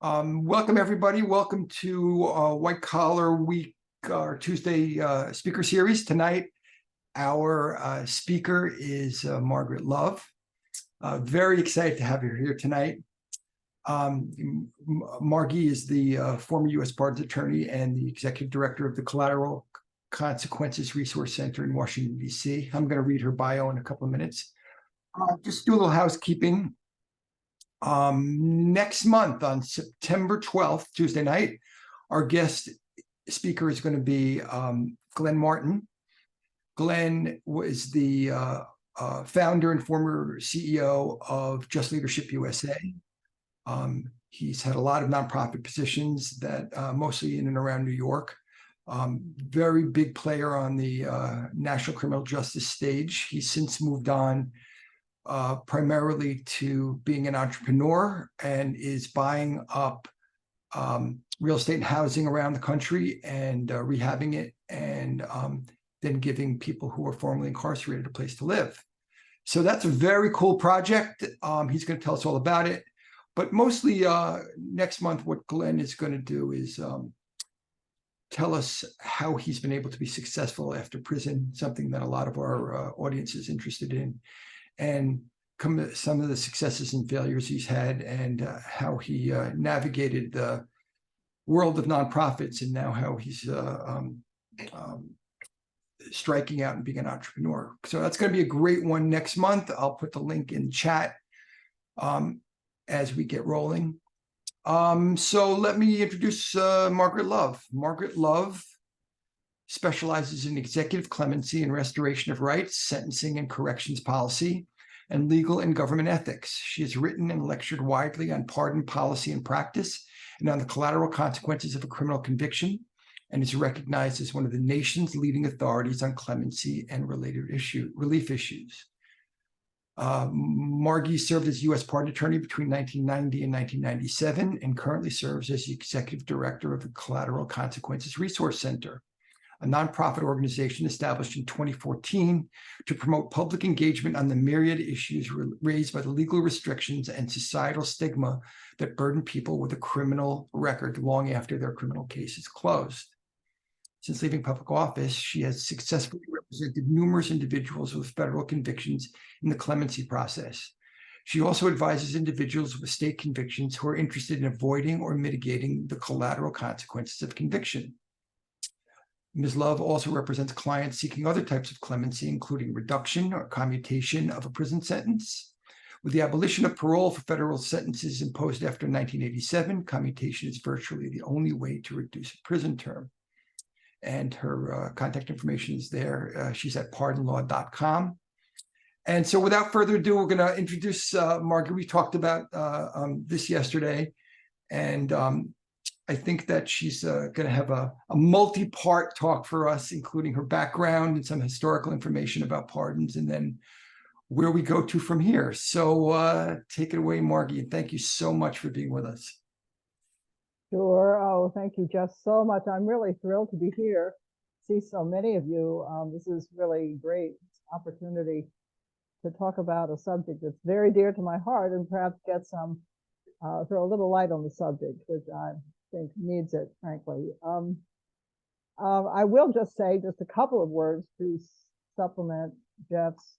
Welcome, everybody. Welcome to White Collar Week, our Tuesday speaker series. Tonight, our speaker is Margaret Love. Very excited to have her here tonight. Margie is the former U.S. Pardons Attorney and the Executive Director of the Collateral Consequences Resource Center in Washington, D.C. I'm going to read her bio in a couple of minutes. Just do a little housekeeping. Next month on September 12th, Tuesday night, our guest speaker is going to be Glenn Martin. Glenn was the founder and former CEO of Just Leadership USA. He's had a lot of nonprofit positions that mostly in and around New York. Very big player on the national criminal justice stage. He's since moved on primarily to being an entrepreneur and is buying up real estate and housing around the country and rehabbing it and then giving people who are formerly incarcerated a place to live. So that's a very cool project. He's going to tell us all about it. But mostly next month, what Glenn is going to do is tell us how he's been able to be successful after prison, something that a lot of our audience is interested in, and some of the successes and failures he's had, and how he navigated the world of nonprofits, and now how he's striking out and being an entrepreneur. So that's going to be a great one next month. I'll put the link in chat as we get rolling. So let me introduce Margaret Love. Margaret Love specializes in executive clemency and restoration of rights, sentencing and corrections policy, and legal and government ethics. She has written and lectured widely on pardon policy and practice and on the collateral consequences of a criminal conviction, and is recognized as one of the nation's leading authorities on clemency and related relief issues. Margie served as U.S. Pardon Attorney between 1990 and 1997 and currently serves as the Executive Director of the Collateral Consequences Resource Center, a nonprofit organization established in 2014 to promote public engagement on the myriad issues raised by the legal restrictions and societal stigma that burden people with a criminal record long after their criminal case is closed. Since leaving public office, she has successfully represented numerous individuals with federal convictions in the clemency process. She also advises individuals with state convictions who are interested in avoiding or mitigating the collateral consequences of conviction. Ms. Love also represents clients seeking other types of clemency, including reduction or commutation of a prison sentence. With the abolition of parole for federal sentences imposed after 1987, commutation is virtually the only way to reduce a prison term. And her contact information is there. She's at pardonlaw.com. And so without further ado, we're going to introduce Margaret. We talked about this yesterday, and I think that she's going to have a multi-part talk for us, including her background and some historical information about pardons, and then where we go to from here. So take it away, Margie, and thank you so much for being with us. Sure. Oh, thank you, Jeff, so much. I'm really thrilled to be here, see so many of you. This is really great opportunity to talk about a subject that's very dear to my heart, and perhaps get some, throw a little light on the subject, which I think needs it, frankly. I will just say just a couple of words to supplement Jeff's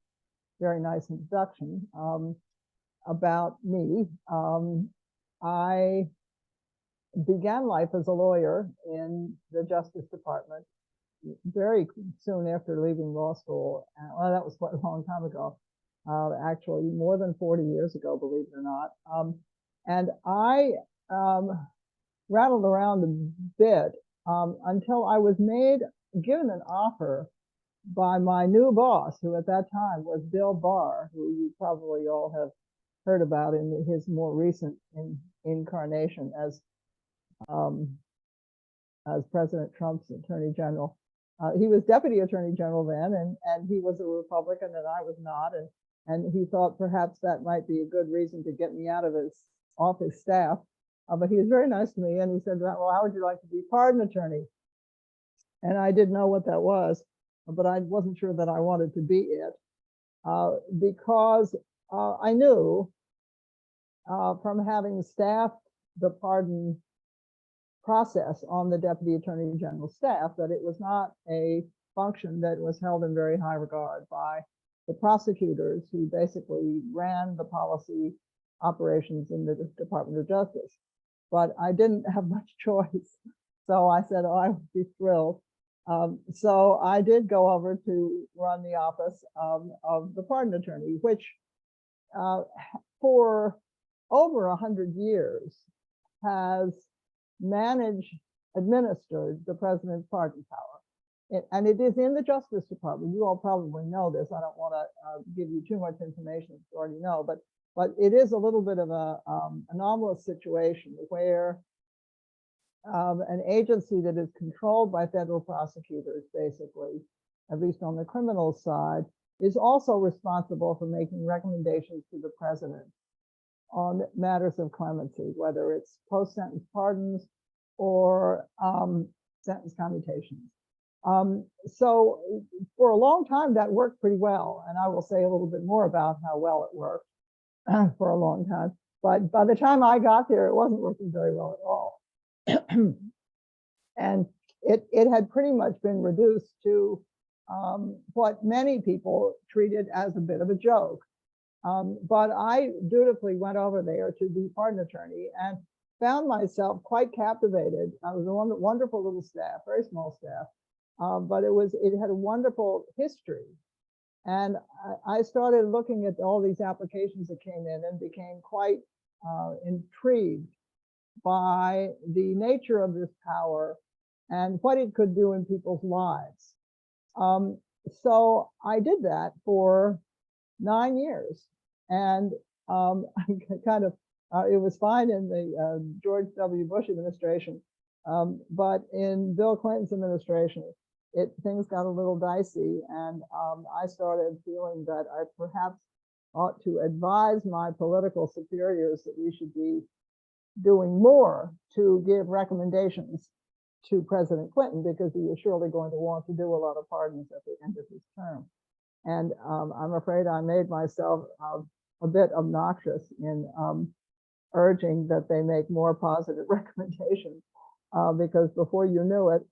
very nice introduction about me. I began life as a lawyer in the Justice Department very soon after leaving law school. Well, that was quite a long time ago, actually more than 40 years ago, believe it or not. And I rattled around a bit until I was given an offer by my new boss, who at that time was Bill Barr, who you probably all have heard about in his more recent incarnation as President Trump's Attorney General. He was Deputy Attorney General then, and he was a Republican and I was not, and he thought perhaps that might be a good reason to get me out of his office staff. But he was very nice to me, and he said, well, how would you like to be pardon attorney? And I didn't know what that was, but I wasn't sure that I wanted to be it, because I knew from having staffed the pardon process on the Deputy Attorney General's staff, that it was not a function that was held in very high regard by the prosecutors who basically ran the policy operations in the Department of Justice. But I didn't have much choice. So I said, oh, I would be thrilled. So I did go over to run the office of the pardon attorney, which for over 100 years has administered the president's pardon power. And it is in the Justice Department. You all probably know this. I don't want to give you too much information that you already know, but it is a little bit of a anomalous situation where an agency that is controlled by federal prosecutors, basically, at least on the criminal side, is also responsible for making recommendations to the president on matters of clemency, whether it's post-sentence pardons or sentence commutations. So for a long time, that worked pretty well. And I will say a little bit more about how well it worked for a long time. But by the time I got there, it wasn't working very well at all. And it had pretty much been reduced to what many people treated as a bit of a joke. But I dutifully went over there to be pardon attorney and found myself quite captivated. I was a wonderful little staff, very small staff, but it had a wonderful history. And I started looking at all these applications that came in and became quite intrigued by the nature of this power and what it could do in people's lives. So I did that for 9 years. And kind of, it was fine in the George W. Bush administration, but in Bill Clinton's administration, things got a little dicey, and I started feeling that I perhaps ought to advise my political superiors that we should be doing more to give recommendations to President Clinton, because he was surely going to want to do a lot of pardons at the end of his term. And I'm afraid I made myself a bit obnoxious in urging that they make more positive recommendations, because before you knew it,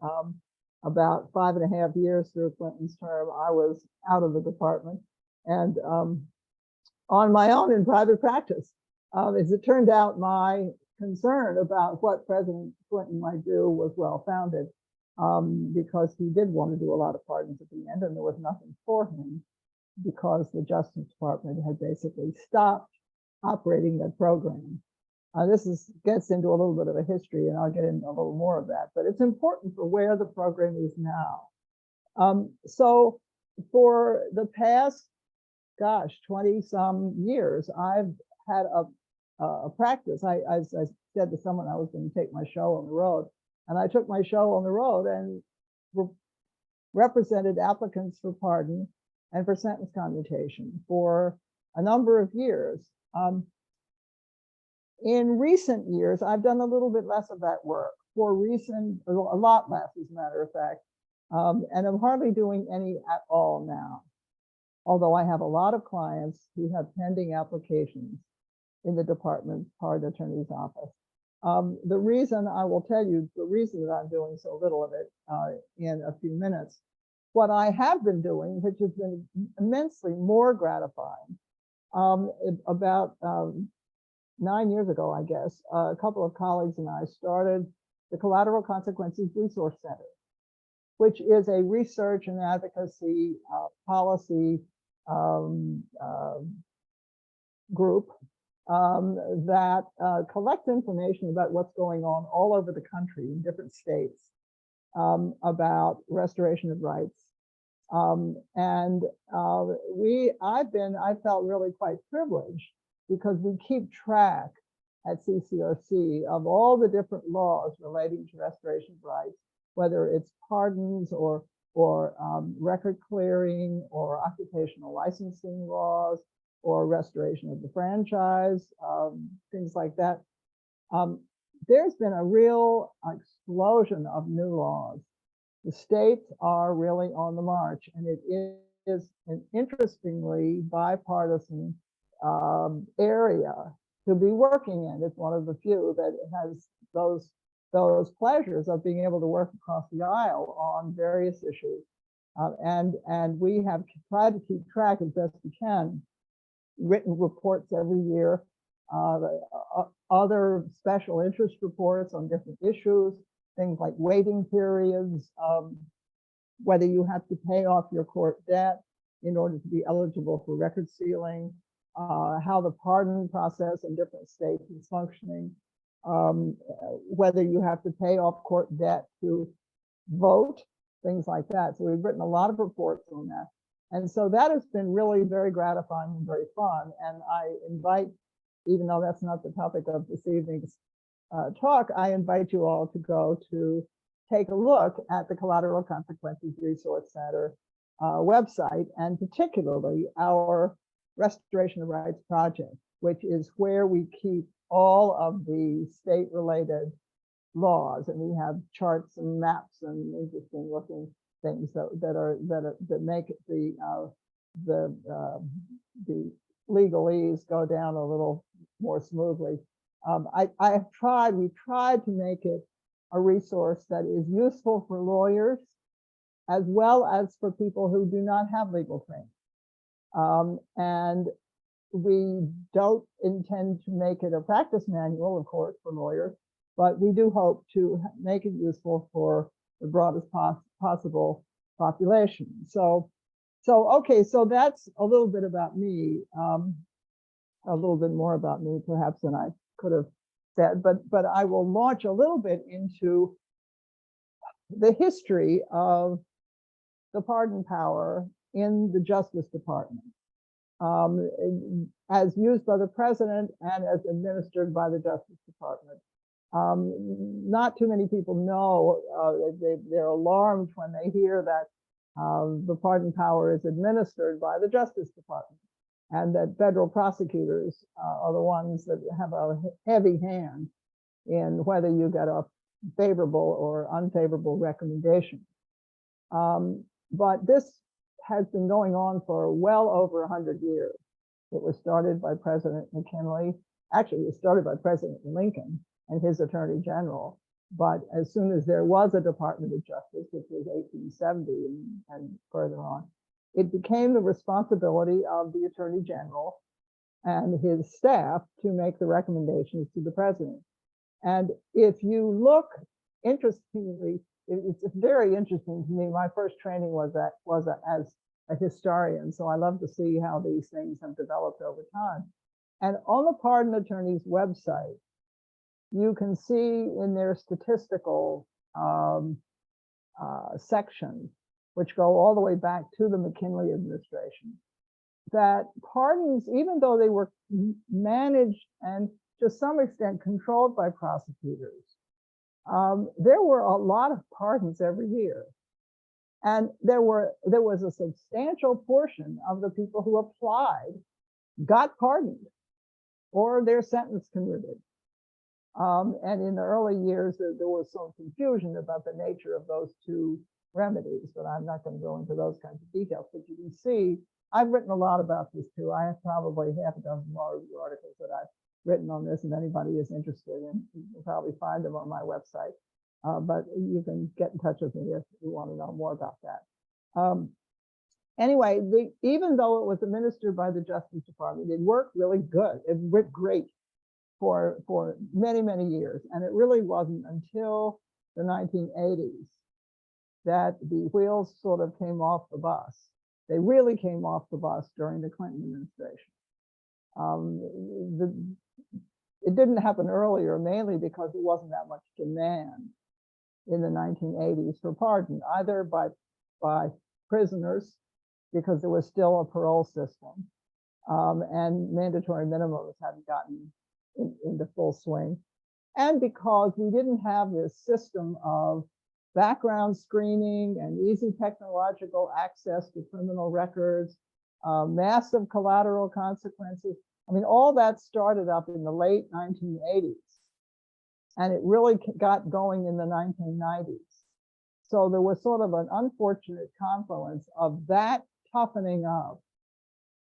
about 5.5 years through Clinton's term, I was out of the department and on my own in private practice. As it turned out, my concern about what President Clinton might do was well-founded, because he did want to do a lot of pardons at the end, and there was nothing for him because the Justice Department had basically stopped operating that program. This gets into a little bit of a history, and I'll get into a little more of that, but it's important for where the program is now. So for the past, 20-some years, I've had a practice. I said to someone I was going to take my show on the road, and I took my show on the road and represented applicants for pardon and for sentence commutation for a number of years. In recent years, I've done a little bit less of that work a lot less, as a matter of fact, and I'm hardly doing any at all now. Although I have a lot of clients who have pending applications in the department pardon attorney's office. The reason I will tell you, the reason that I'm doing so little of it in a few minutes, what I have been doing, which has been immensely more gratifying, about 9 years ago, I guess, a couple of colleagues and I started the Collateral Consequences Resource Center, which is a research and advocacy policy group that collects information about what's going on all over the country in different states about restoration of rights. I felt really quite privileged because we keep track at CCRC of all the different laws relating to restoration of rights, whether it's pardons or record clearing or occupational licensing laws or restoration of the franchise, things like that. There's been a real explosion of new laws. The states are really on the march, and it is an interestingly bipartisan area to be working in. It's one of the few that has those pleasures of being able to work across the aisle on various issues. And we have tried to keep track as best we can, written reports every year, other special interest reports on different issues, things like waiting periods, whether you have to pay off your court debt in order to be eligible for record sealing, how the pardon process in different states is functioning, whether you have to pay off court debt to vote, things like that. So we've written a lot of reports on that. And so that has been really very gratifying and very fun. And I invite, even though that's not the topic of this evening's talk, I invite you all to go to take a look at the Collateral Consequences Resource Center website, and particularly our Restoration of Rights Project, which is where we keep all of the state-related laws, and we have charts and maps and interesting looking things that make the legalese go down a little more smoothly. We've tried to make it a resource that is useful for lawyers as well as for people who do not have legal training. And we don't intend to make it a practice manual, of course, for lawyers, but we do hope to make it useful for the broadest possible population. Okay, so that's a little bit about me, a little bit more about me perhaps than I could have said, but I will launch a little bit into the history of the pardon power in the Justice Department, as used by the president and as administered by the Justice Department. Not too many people know, they're alarmed when they hear that the pardon power is administered by the Justice Department, and that federal prosecutors are the ones that have a heavy hand in whether you get a favorable or unfavorable recommendation. But this has been going on for well over 100 years. It was started by President McKinley. Actually, it was started by President Lincoln and his Attorney General. But as soon as there was a Department of Justice, which was 1870 and further on, it became the responsibility of the Attorney General and his staff to make the recommendations to the president. And if you look, interestingly, it's very interesting to me. My first training was as a historian, so I love to see how these things have developed over time. And on the pardon attorney's website, you can see in their statistical section, which go all the way back to the McKinley administration, that pardons, even though they were managed and to some extent controlled by prosecutors, there were a lot of pardons every year. And there was a substantial portion of the people who applied got pardoned or their sentence commuted. And in the early years, there was some confusion about the nature of those two remedies, but I'm not going to go into those kinds of details. But you can see, I've written a lot about this too. I have probably half a dozen more articles that I've written on this, and anybody is interested in, you can probably find them on my website. But you can get in touch with me if you want to know more about that. Anyway, even though it was administered by the Justice Department, it worked really good. It worked great for many, many years. And it really wasn't until the 1980s that the wheels sort of came off the bus. They really came off the bus during the Clinton administration. It didn't happen earlier, mainly because there wasn't that much demand in the 1980s for pardon, either by prisoners, because there was still a parole system, and mandatory minimums hadn't gotten into full swing, and because we didn't have this system of background screening and easy technological access to criminal records, massive collateral consequences. I mean, all that started up in the late 1980s, and it really got going in the 1990s. So there was sort of an unfortunate confluence of that toughening up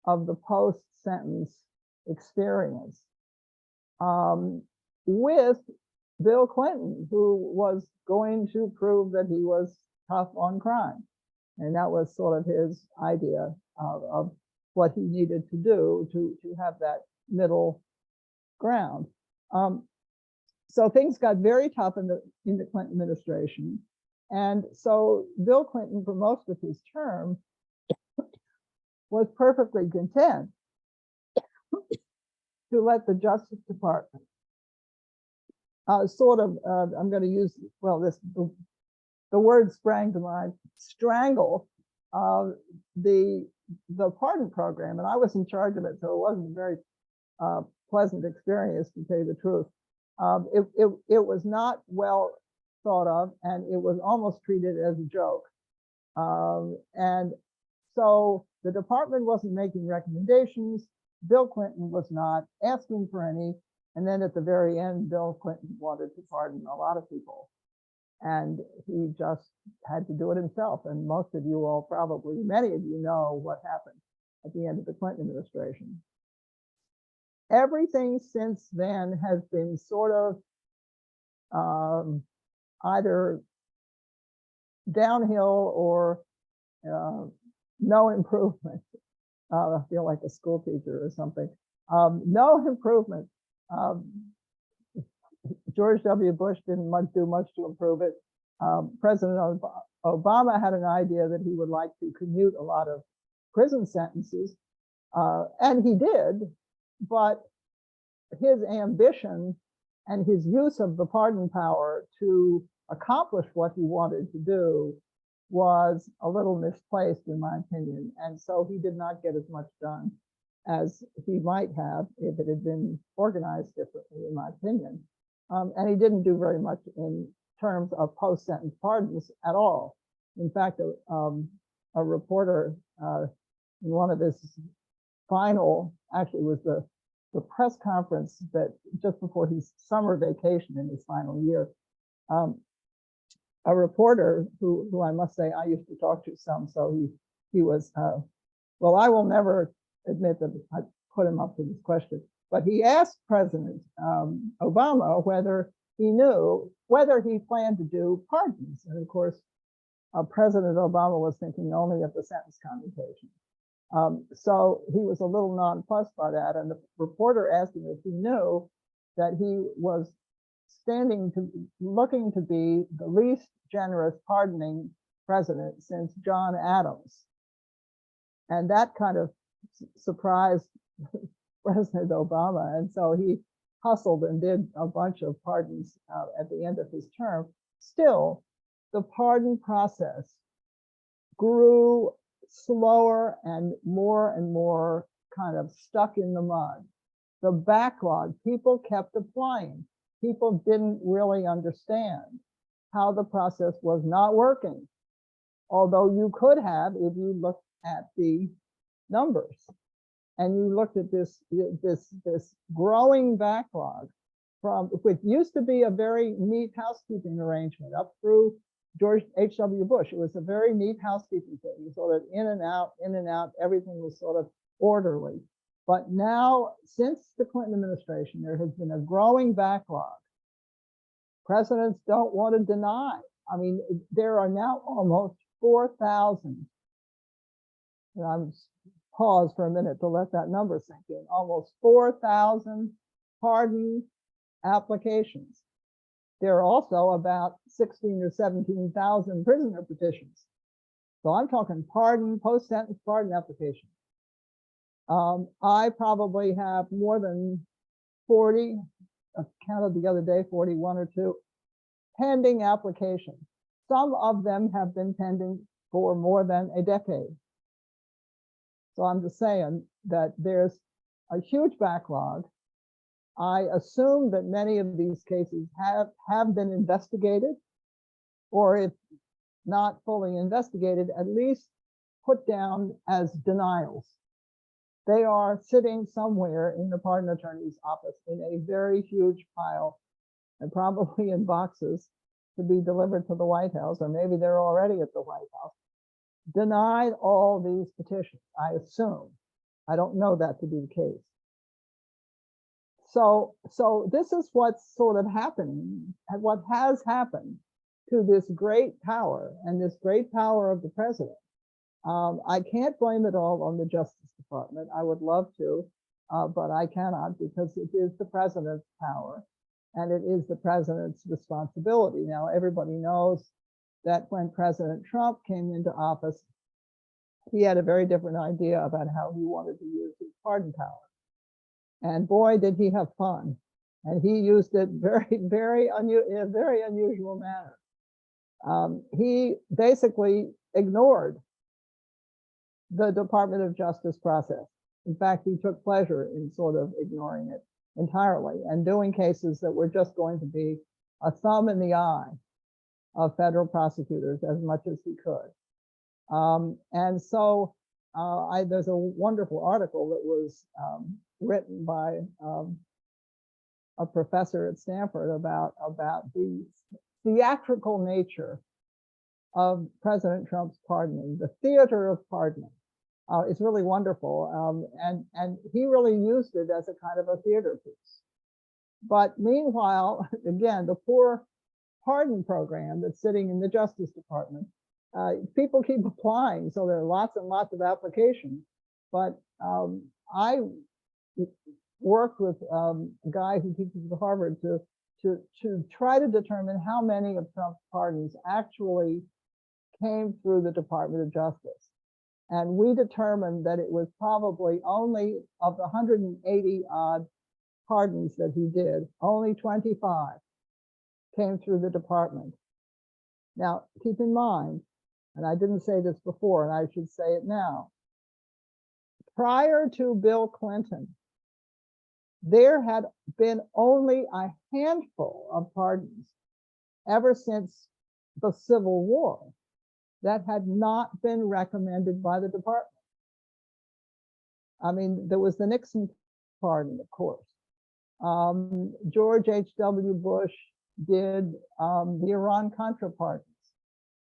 of the post-sentence experience with Bill Clinton, who was going to prove that he was tough on crime. And that was sort of his idea of what he needed to do to have that middle ground. So things got very tough in the Clinton administration. And so Bill Clinton, for most of his term, was perfectly content to let the Justice Department I'm going to use, well, the word sprang to mind, strangle the pardon program. And I was in charge of it, so it wasn't a very pleasant experience, to tell you the truth. It was not well thought of, and it was almost treated as a joke. And so the department wasn't making recommendations. Bill Clinton was not asking for any. And then at the very end, Bill Clinton wanted to pardon a lot of people. And he just had to do it himself. And most of you all probably, many of you know what happened at the end of the Clinton administration. Everything since then has been sort of either downhill or no improvement. I feel like a school teacher or something. No improvement. George W. Bush didn't do much to improve it. President Obama had an idea that he would like to commute a lot of prison sentences, and he did, but his ambition and his use of the pardon power to accomplish what he wanted to do was a little misplaced, in my opinion. And so he did not get as much done as he might have if it had been organized differently, in my opinion. And he didn't do very much in terms of post-sentence pardons at all. In fact, a reporter in one of his final, actually was the press conference that just before his summer vacation in his final year, a reporter who I must say I used to talk to some, so he was, well, I will never admit that I put him up to this question, but he asked President Obama whether he knew whether he planned to do pardons. And of course, President Obama was thinking only of the sentence commutation. So he was a little nonplussed by that. And the reporter asked him if he knew that he was looking to be the least generous pardoning president since John Adams. And that kind of surprised President Obama. And so he hustled and did a bunch of pardons at the end of his term. Still, the pardon process grew slower and more kind of stuck in the mud. The backlog, people kept applying. People didn't really understand how the process was not working. Although you could have, if you looked at the numbers and you looked at this growing backlog from which used to be a very neat housekeeping arrangement up through George H.W. Bush. It was a very neat housekeeping thing, sort of in and out, everything was sort of orderly. But now, since the Clinton administration, there has been a growing backlog. Presidents don't want to deny. I mean, there are now almost 4,000. And I'm pause for a minute to let that number sink in. Almost 4,000 pardon applications. There are also about 16 or 17,000 prisoner petitions. So I'm talking pardon, post-sentence pardon applications. I probably have more than 40, I counted the other day, 41 or 2, pending applications. Some of them have been pending for more than a decade. So I'm just saying that there's a huge backlog. I assume that many of these cases have been investigated, or if not fully investigated, at least put down as denials. They are sitting somewhere in the pardon attorney's office in a very huge pile, and probably in boxes to be delivered to the White House, or maybe they're already at the White House. Denied all these petitions, I assume. I don't know that to be the case. So this is what's sort of happening, and what has happened to this great power and this great power of the president. I can't blame it all on the Justice Department. I would love to, but I cannot, because it is the president's power and it is the president's responsibility. Now, everybody knows that when President Trump came into office, he had a very different idea about how he wanted to use his pardon power. And boy, did he have fun. And he used it in a very unusual manner. He basically ignored the Department of Justice process. In fact, he took pleasure in sort of ignoring it entirely and doing cases that were just going to be a thumb in the eye of federal prosecutors as much as he could. And so there's a wonderful article that was written by a professor at Stanford about the theatrical nature of President Trump's pardoning, the theater of pardoning. It's really wonderful. And he really used it as a kind of a theater piece. But meanwhile, again, the poor pardon program that's sitting in the Justice Department, people keep applying. So there are lots and lots of applications. But I worked with a guy who teaches at Harvard to try to determine how many of Trump's pardons actually came through the Department of Justice. And we determined that it was probably only of the 180 odd pardons that he did, only 25 came through the department. Now, keep in mind, and I didn't say this before, and I should say it now, prior to Bill Clinton, there had been only a handful of pardons ever since the Civil War that had not been recommended by the department. I mean, there was the Nixon pardon, of course. George H.W. Bush did the Iran-Contra pardons.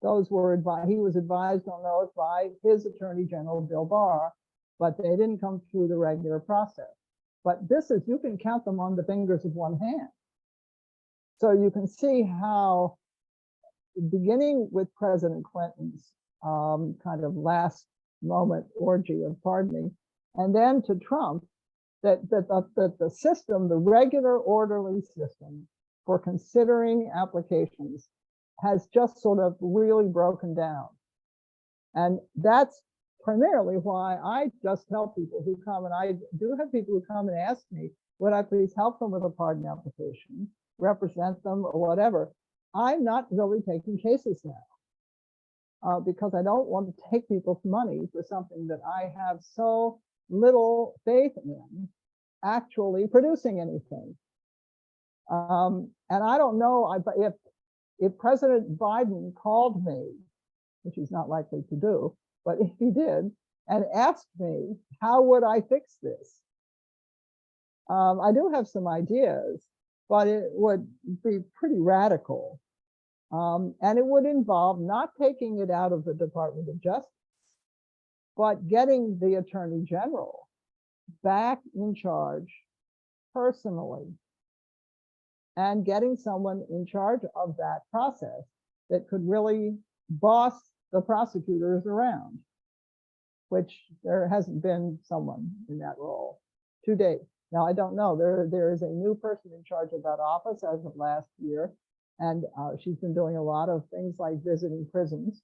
Those were he was advised on those by his Attorney General, Bill Barr, but they didn't come through the regular process. But you can count them on the fingers of one hand. So you can see how, beginning with President Clinton's kind of last moment orgy of pardoning, and then to Trump, that the system, the regular orderly system for considering applications has just sort of really broken down. And that's primarily why I just tell people who come, and I do have people who come and ask me, would I please help them with a pardon application, represent them or whatever. I'm not really taking cases now because I don't want to take people's money for something that I have so little faith in actually producing anything. And I don't know if President Biden called me, which he's not likely to do, but if he did, and asked me, how would I fix this? I do have some ideas, but it would be pretty radical. And it would involve not taking it out of the Department of Justice, but getting the Attorney General back in charge personally and getting someone in charge of that process that could really boss the prosecutors around, which there hasn't been someone in that role to date. Now, I don't know, there is a new person in charge of that office as of last year, and she's been doing a lot of things like visiting prisons,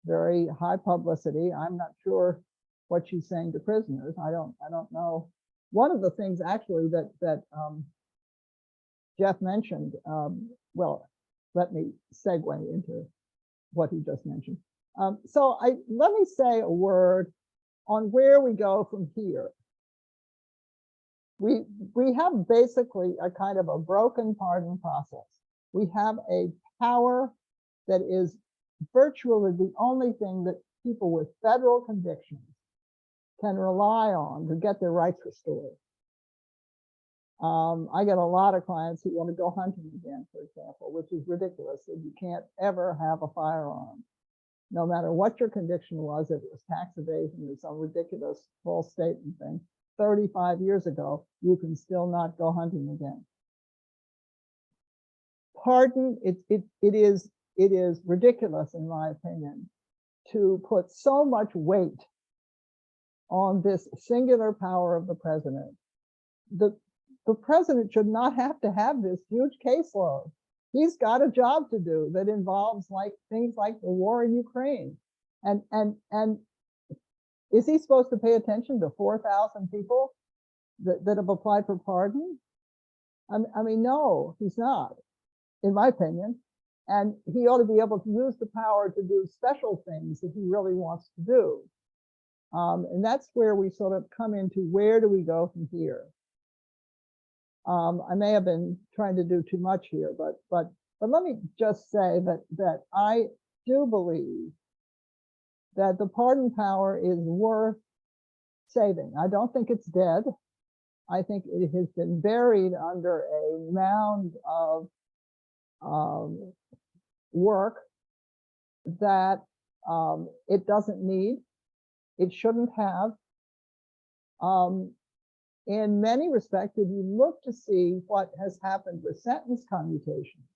very high publicity. I'm not sure what she's saying to prisoners. I don't know. One of the things actually that Jeff mentioned, well, let me segue into what he just mentioned. So let me say a word on where we go from here. We have basically a kind of a broken pardon process. We have a power that is virtually the only thing that people with federal convictions can rely on to get their rights restored. I get a lot of clients who want to go hunting again, for example, which is ridiculous. That you can't ever have a firearm, no matter what your conviction was, if it was tax evasion or some ridiculous false statement thing. 35 years ago, you can still not go hunting again. Pardon, it is ridiculous, in my opinion, to put so much weight on this singular power of the president. The president should not have to have this huge caseload. He's got a job to do that involves things like the war in Ukraine. And is he supposed to pay attention to 4,000 people that have applied for pardon? I mean, no, he's not, in my opinion. And he ought to be able to use the power to do special things that he really wants to do. And that's where we sort of come into, where do we go from here? I may have been trying to do too much here, but let me just say that I do believe that the pardon power is worth saving. I don't think it's dead. I think it has been buried under a mound of work that it doesn't need, it shouldn't have. In many respects, if you look to see what has happened with sentence commutations,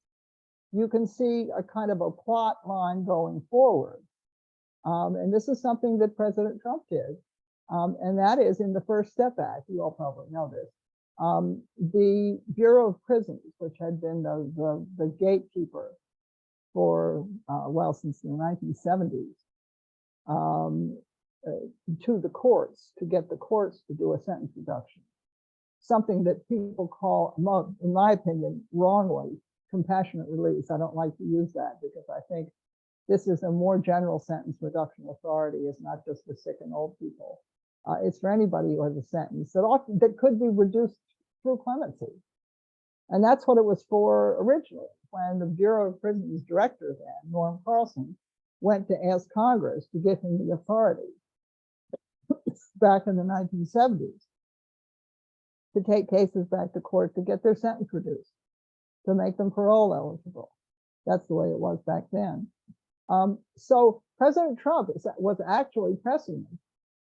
you can see a kind of a plot line going forward. And this is something that President Trump did. And that is in the First Step Act. You all probably know this. The Bureau of Prisons, which had been the gatekeeper for, well, since the 1970s, to the courts, to get the courts to do a sentence reduction. Something that people call, in my opinion, wrongly, compassionate release. I don't like to use that because I think this is a more general sentence reduction authority. It's not just for sick and old people. It's for anybody who has a sentence that could be reduced through clemency. And that's what it was for originally, when the Bureau of Prisons director then, Norm Carlson, went to ask Congress to give him the authority back in the 1970s to take cases back to court to get their sentence reduced, to make them parole eligible. That's the way it was back then. So President Trump was actually pressing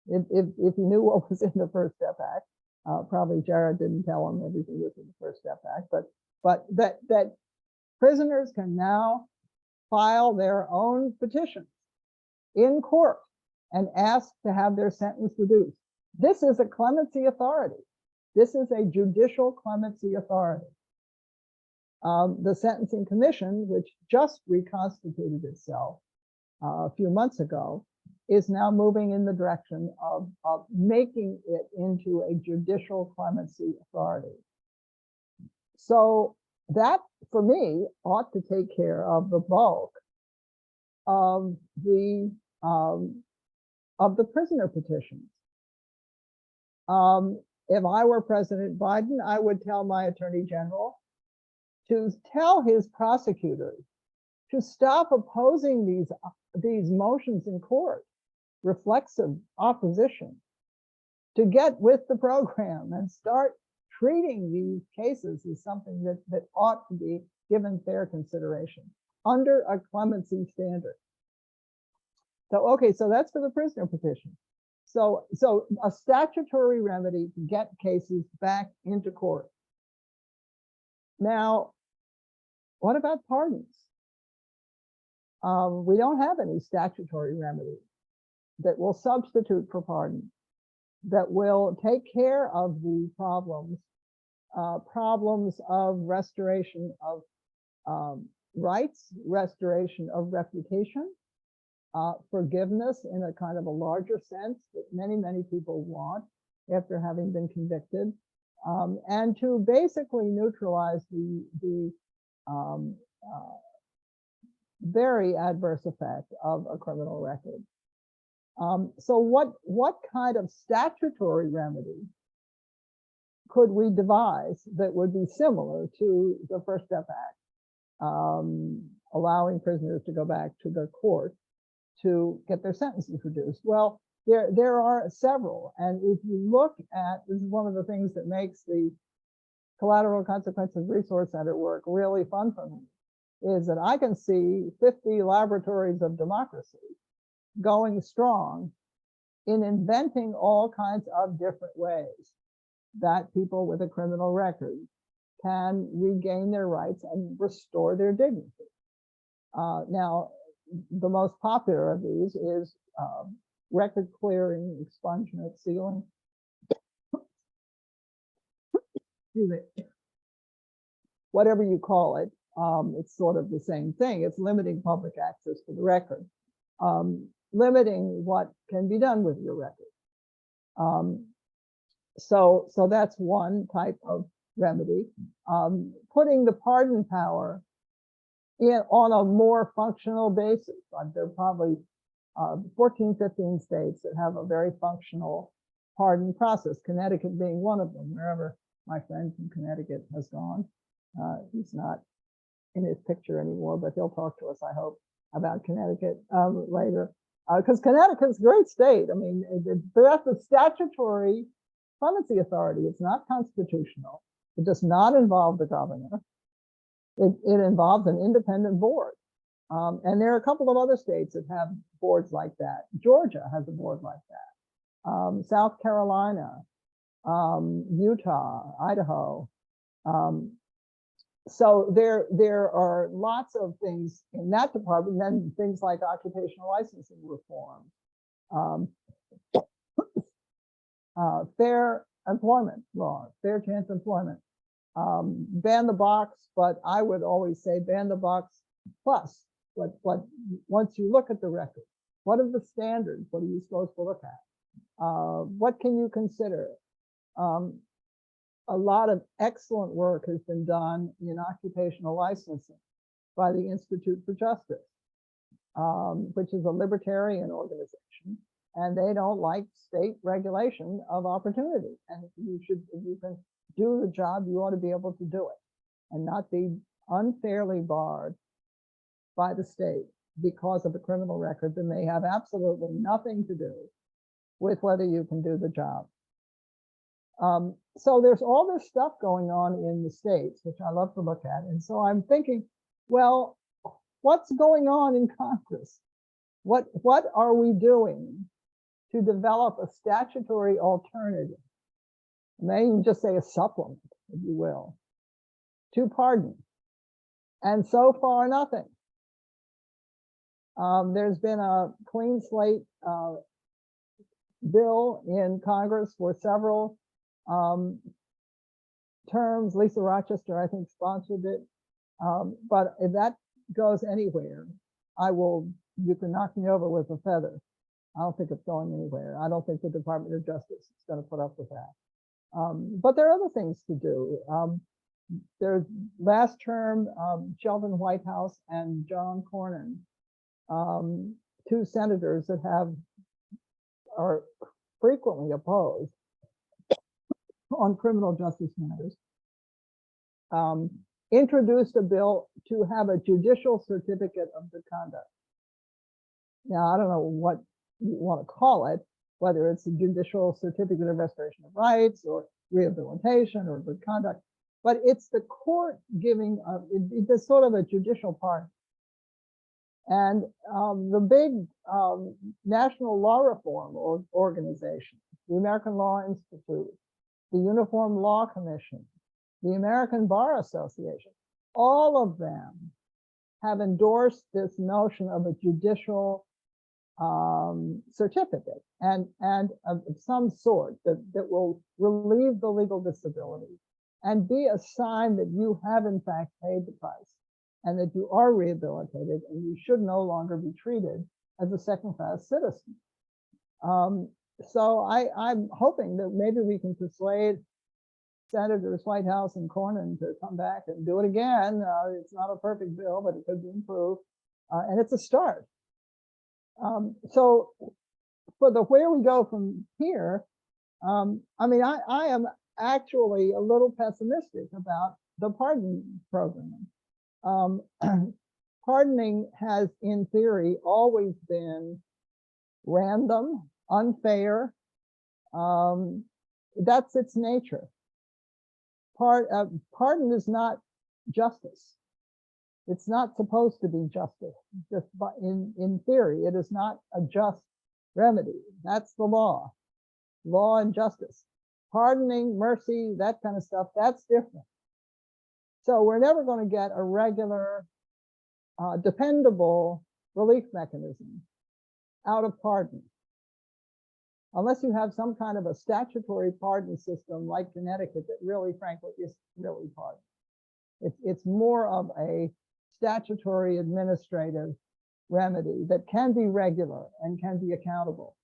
him. If he knew what was in the First Step Act, probably Jared didn't tell him everything was in the First Step Act, but that prisoners can now file their own petitions in court and ask to have their sentence reduced. This is a clemency authority. This is a judicial clemency authority. The Sentencing Commission, which just reconstituted itself a few months ago, is now moving in the direction of making it into a judicial clemency authority. So that, for me, ought to take care of the bulk of the prisoner petitions. If I were President Biden, I would tell my Attorney General to tell his prosecutors to stop opposing these motions in court, reflexive opposition, to get with the program and start treating these cases as something that ought to be given fair consideration under a clemency standard. So, okay, so that's for the prisoner petition. So a statutory remedy to get cases back into court. Now, what about pardons? We don't have any statutory remedy that will substitute for pardon, that will take care of the problems of restoration of rights, restoration of reputation, forgiveness in a kind of a larger sense that many people want after having been convicted, and to basically neutralize the very adverse effect of a criminal record. So what kind of statutory remedy could we devise that would be similar to the First Step Act, allowing prisoners to go back to their court to get their sentences reduced? Well, there are several. And if you look at, this is one of the things that makes the Collateral Consequences Resource Center work really fun for me, is that I can see 50 laboratories of democracy going strong in inventing all kinds of different ways that people with a criminal record can regain their rights and restore their dignity. Now, the most popular of these is record clearing, expungement, sealing. Whatever you call it, it's sort of the same thing. It's limiting public access to the record, limiting what can be done with your record. So that's one type of remedy. Putting the pardon power on a more functional basis. There are probably 14, 15 states that have a very functional pardon process, Connecticut being one of them, wherever my friend from Connecticut has gone. He's not in his picture anymore, but he'll talk to us, I hope, about Connecticut later. Because Connecticut's a great state. I mean, that's a statutory clemency authority. It's not constitutional. It does not involve the governor. It involves an independent board. And there are a couple of other states that have boards like that. Georgia has a board like that. South Carolina, Utah, Idaho. So there are lots of things in that department, and then things like occupational licensing reform, fair employment law, fair chance employment, ban the box, but I would always say ban the box plus. But once you look at the record, what are the standards? What are you supposed to look at? What can you consider? A lot of excellent work has been done in occupational licensing by the Institute for Justice, which is a libertarian organization, and they don't like state regulation of opportunity. And if you can do the job, you ought to be able to do it and not be unfairly barred by the state because of a criminal record that may have absolutely nothing to do with whether you can do the job. So there's all this stuff going on in the states, which I love to look at. And so I'm thinking, well, what's going on in Congress? What are we doing to develop a statutory alternative? May even just say a supplement, if you will, to pardon. And so far, nothing. There's been a clean slate bill in Congress for several terms. Lisa Rochester, I think, sponsored it. But if that goes anywhere, you can knock me over with a feather. I don't think it's going anywhere. I don't think the Department of Justice is going to put up with that. But there are other things to do. There's last term, Sheldon Whitehouse and John Cornyn, two senators that are frequently opposed on criminal justice matters, introduced a bill to have a judicial certificate of good conduct. Now, I don't know what you want to call it, whether it's a judicial certificate of restoration of rights or rehabilitation or good conduct, but it's the court giving, it's sort of a judicial pardon. And the big national law reform organization, the American Law Institute, the Uniform Law Commission, the American Bar Association, all of them have endorsed this notion of a judicial certificate and of some sort that will relieve the legal disability and be a sign that you have in fact paid the price and that you are rehabilitated and you should no longer be treated as a second-class citizen. So I'm hoping that maybe we can persuade Senators Whitehouse and Cornyn to come back and do it again. It's not a perfect bill, but it could be improved, and it's a start. So for where we go from here, I mean, I am actually a little pessimistic about the pardon program. Pardoning has, in theory, always been random, unfair. That's its nature. Pardon is not justice. It's not supposed to be justice. Just in theory, it is not a just remedy. That's the law and justice. Pardoning, mercy, that kind of stuff, that's different. So we're never going to get a regular, dependable relief mechanism out of pardon, unless you have some kind of a statutory pardon system like Connecticut that really, frankly, is really pardon. It's more of a statutory administrative remedy that can be regular and can be accountable.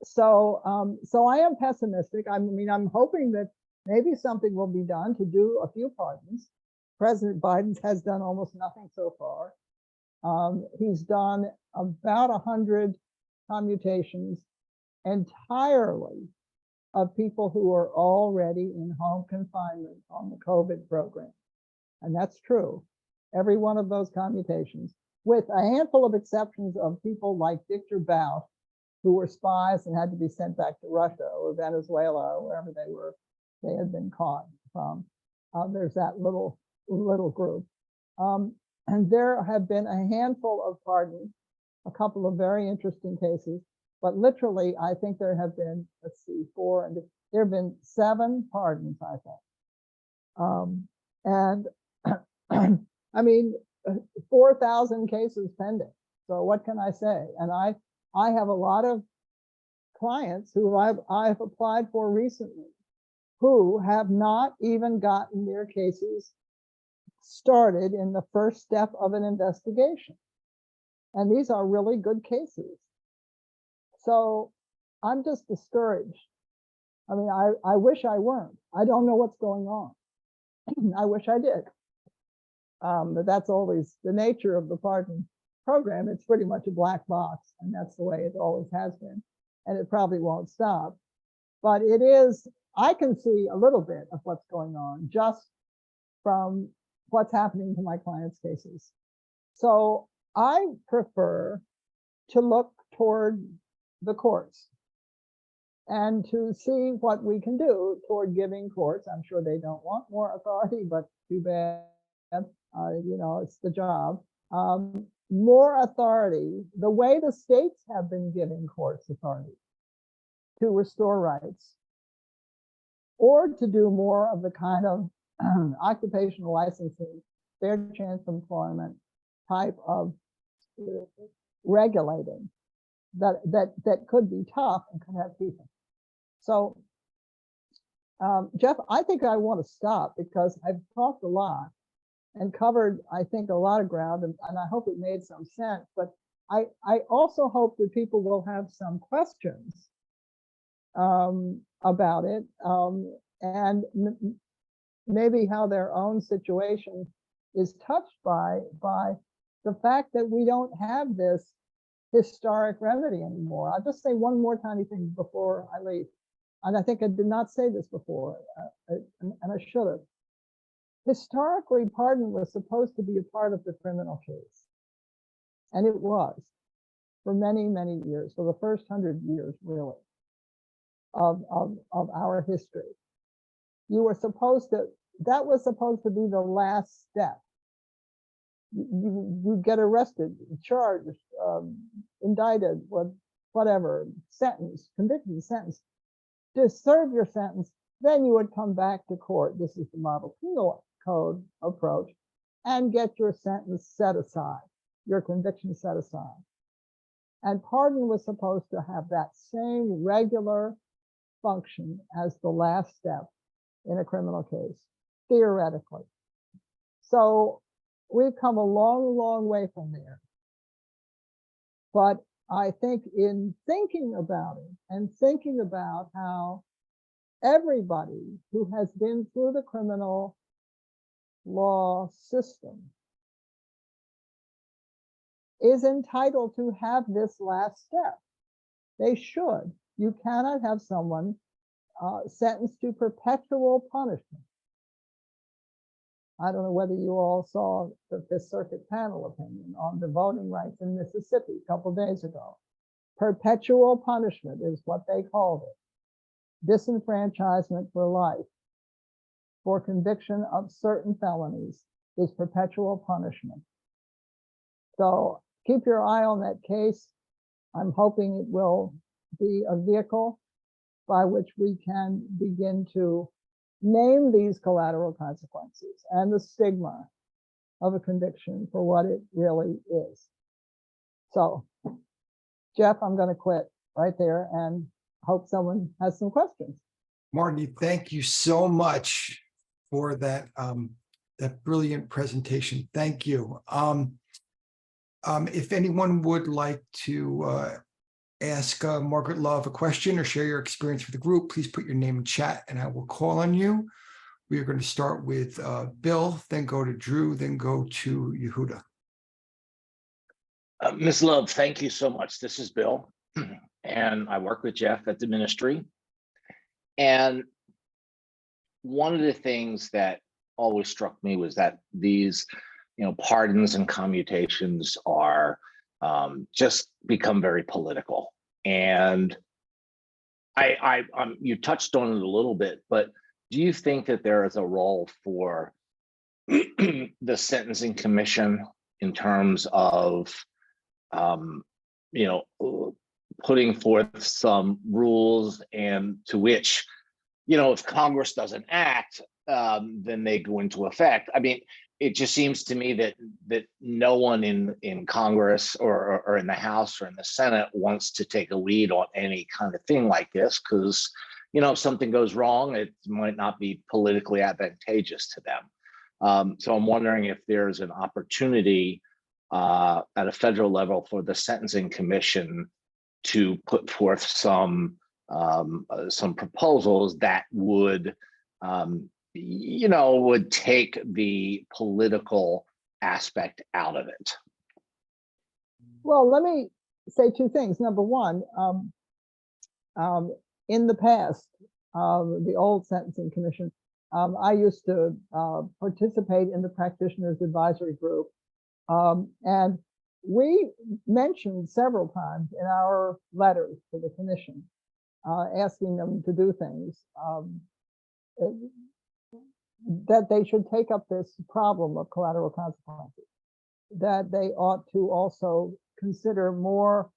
So I am pessimistic. I mean, I'm hoping that maybe something will be done to do a few pardons. President Biden has done almost nothing so far. He's done about 100 commutations entirely of people who are already in home confinement on the COVID program. And that's true. Every one of those commutations, with a handful of exceptions of people like Victor Bout, who were spies and had to be sent back to Russia or Venezuela or wherever they had been caught from. There's that little group. And there have been a handful of pardons, a couple of very interesting cases, but literally, I think there have been, let's see, 4, and there have been 7 pardons, I think. And I mean, 4,000 cases pending. So what can I say? And I have a lot of clients who I've applied for recently who have not even gotten their cases started in the first step of an investigation. And these are really good cases. So I'm just discouraged. I mean, I wish I weren't. I don't know what's going on. I wish I did. But that's always the nature of the pardon program. It's pretty much a black box, and that's the way it always has been. And it probably won't stop. But it is, I can see a little bit of what's going on just from what's happening to my clients' cases. So I prefer to look toward the courts and to see what we can do toward giving courts. I'm sure they don't want more authority, but too bad. You know, it's the job. More authority, the way the states have been giving courts authority to restore rights, or to do more of the kind of occupational licensing, fair chance employment type of regulating that could be tough and could have people. So, Jeff, I think I want to stop because I've talked a lot and covered, I think, a lot of ground, and I hope it made some sense. But I also hope that people will have some questions about it, and maybe how their own situation is touched by the fact that we don't have this historic remedy anymore. I'll just say one more tiny thing before I leave. And I think I did not say this before, and I should have. Historically, pardon was supposed to be a part of the criminal case. And it was for many, many years, for the first 100 years, really, of our history. You were supposed to, that was supposed to be the last step. You get arrested, charged, indicted, whatever, sentenced, convicted, sentenced. To serve your sentence, then you would come back to court. This is the model penal code approach, and get your sentence set aside, your conviction set aside. And pardon was supposed to have that same regular function as the last step in a criminal case, theoretically. So we've come a long, long way from there. But I think in thinking about it and thinking about how everybody who has been through the criminal law system is entitled to have this last step. They should. You cannot have someone sentenced to perpetual punishment. I don't know whether you all saw the Fifth Circuit panel opinion on the voting rights in Mississippi a couple of days ago. Perpetual punishment is what they called it. Disenfranchisement for life for conviction of certain felonies is perpetual punishment. So keep your eye on that case. I'm hoping it will be a vehicle by which we can begin to name these collateral consequences and the stigma of a conviction for what it really is. So, Jeff, I'm going to quit right there and hope someone has some questions. Marty, thank you so much for that that brilliant presentation. Thank you. If anyone would like to ask Margaret Love a question or share your experience with the group, please put your name in chat and I will call on you. We are going to start with Bill, then go to Drew, then go to Yehuda. Ms. Love, thank you so much. This is Bill, and I work with Jeff at the ministry. And one of the things that always struck me was that these, pardons and commutations are just become very political. And you touched on it a little bit, but do you think that there is a role for the Sentencing Commission in terms of putting forth some rules, and to which, if Congress doesn't act, then they go into effect? I mean, it just seems to me that no one in Congress or in the House or in the Senate wants to take a lead on any kind of thing like this, because, if something goes wrong, it might not be politically advantageous to them. So I'm wondering if there's an opportunity at a federal level for the Sentencing Commission to put forth some proposals that would, would take the political aspect out of it. Well, let me say two things. Number one, in the past, the old Sentencing Commission, I used to participate in the Practitioners Advisory Group. And we mentioned several times in our letters to the commission, asking them to do things, that they should take up this problem of collateral consequences, that they ought to also consider more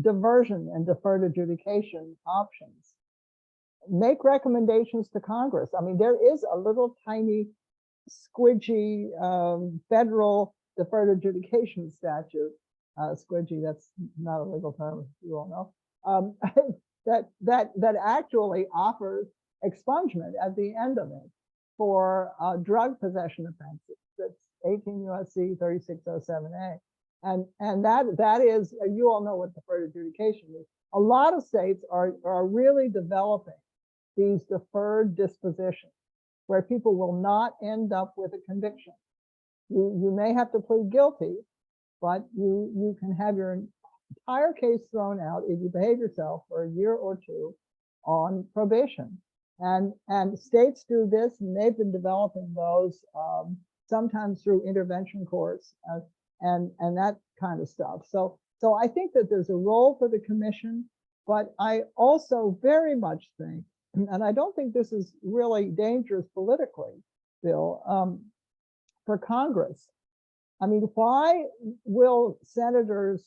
diversion and deferred adjudication options, make recommendations to Congress. I mean, there is a little tiny squidgy federal deferred adjudication statute, squidgy, that's not a legal term, you all know, that actually offers expungement at the end of it for drug possession offenses. That's 18 U.S.C. 3607A. And that is, you all know what deferred adjudication is. A lot of states are really developing these deferred dispositions where people will not end up with a conviction. You may have to plead guilty, but you can have your entire case thrown out if you behave yourself for a year or two on probation. And states do this, and they've been developing those sometimes through intervention courts and that kind of stuff. So I think that there's a role for the commission, but I also very much think, and I don't think this is really dangerous politically, Bill, for Congress. I mean, why will senators,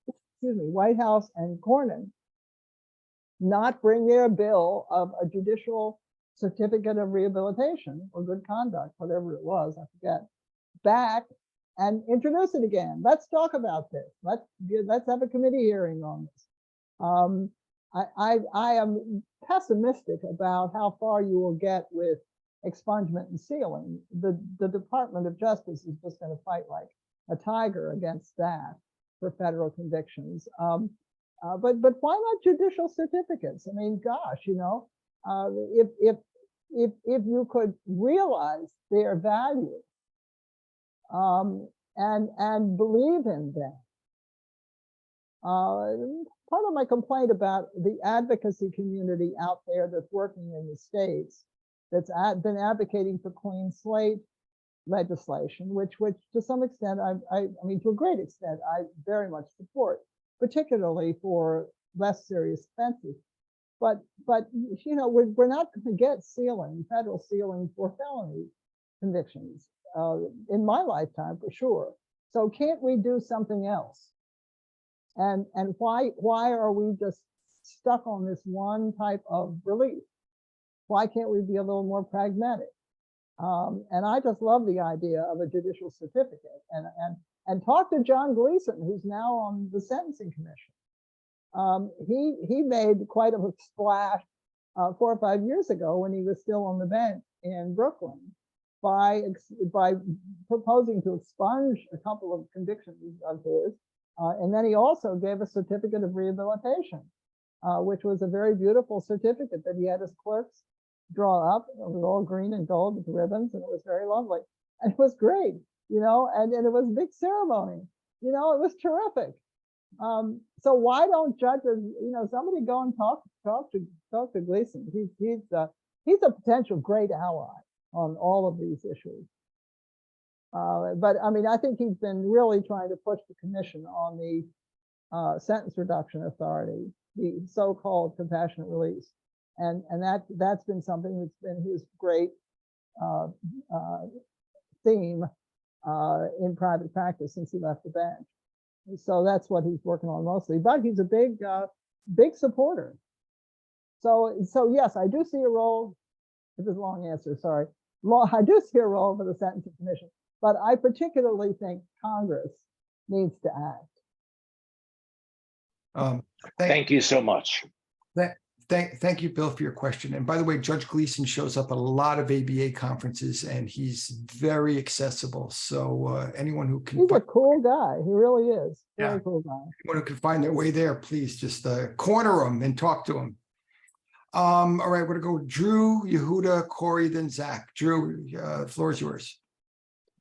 excuse me, Whitehouse and Cornyn not bring their bill of a judicial certificate of rehabilitation or good conduct, whatever it was, I forget, back and introduce it again? Let's talk about this. Let's have a committee hearing on this. I am pessimistic about how far you will get with expungement and sealing. The Department of Justice is just going to fight like a tiger against that for federal convictions. But why not judicial certificates? I mean, gosh, if you could realize their value and believe in them. Part of my complaint about the advocacy community out there that's working in the states, that's been advocating for clean slate legislation, which to some extent, I mean, to a great extent, I very much support, particularly for less serious offenses. But we're not going to get sealing, federal sealing for felony convictions in my lifetime, for sure. So can't we do something else? And why are we just stuck on this one type of relief? Why can't we be a little more pragmatic? And I just love the idea of a judicial certificate, and talk to John Gleason, who's now on the Sentencing Commission. He made quite a splash 4 or 5 years ago when he was still on the bench in Brooklyn by proposing to expunge a couple of convictions of his. And then he also gave a certificate of rehabilitation, which was a very beautiful certificate that he had his clerks draw up. It was all green and gold with ribbons, and it was very lovely. And it was great, and it was a big ceremony. It was terrific. So why don't judges, somebody go and talk to Gleason. He's a potential great ally on all of these issues. But I mean, I think he's been really trying to push the commission on the sentence reduction authority, the so-called compassionate release. And that's been something that's been his great theme in private practice since he left the bench. So that's what he's working on mostly, but he's a big supporter. So yes, I do see a role. This is a long answer, sorry. I do see a role for the Sentencing Commission, but I particularly think Congress needs to act. Thank you so much. Thank you, Bill, for your question. And by the way, Judge Gleason shows up at a lot of ABA conferences, and he's very accessible. So anyone who can— He's a cool guy. He really is. Very cool guy. Anyone who can find their way there, please just corner him and talk to him. All right, we're going to go Drew, Yehuda, Corey, then Zach. Drew, the floor is yours.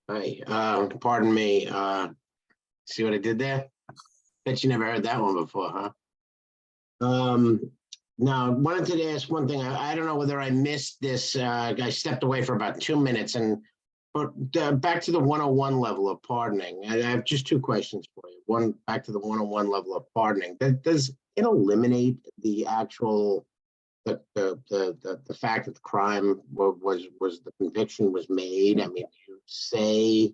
Hi, pardon me. See what I did there? Bet you never heard that one before, huh? Now, I wanted to ask one thing. I don't know whether I missed this. I stepped away for about 2 minutes, but back to the 101 level of pardoning. I have just 2 questions for you. One, back to the 101 level of pardoning. Does it eliminate the actual the fact that the crime was the conviction was made? I mean, you say,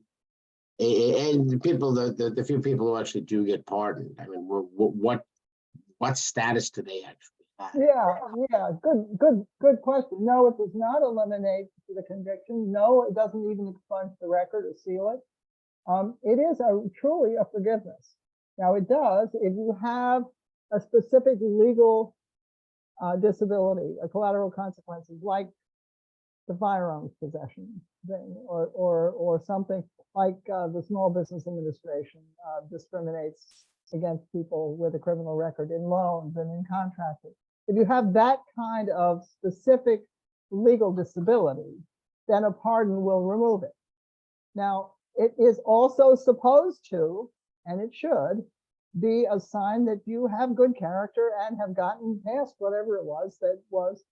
and the few people who actually do get pardoned, I mean, what status do they actually have? Yeah, good question. No, it does not eliminate the conviction. No, it doesn't even expunge the record or seal it. It is truly a forgiveness. Now, it does if you have a specific legal disability, a collateral consequences, like the firearms possession thing, or something like the Small Business Administration discriminates against people with a criminal record in loans and in contracting. If you have that kind of specific legal disability, then a pardon will remove it. Now, it is also supposed to, and it should, be a sign that you have good character and have gotten past whatever it was that was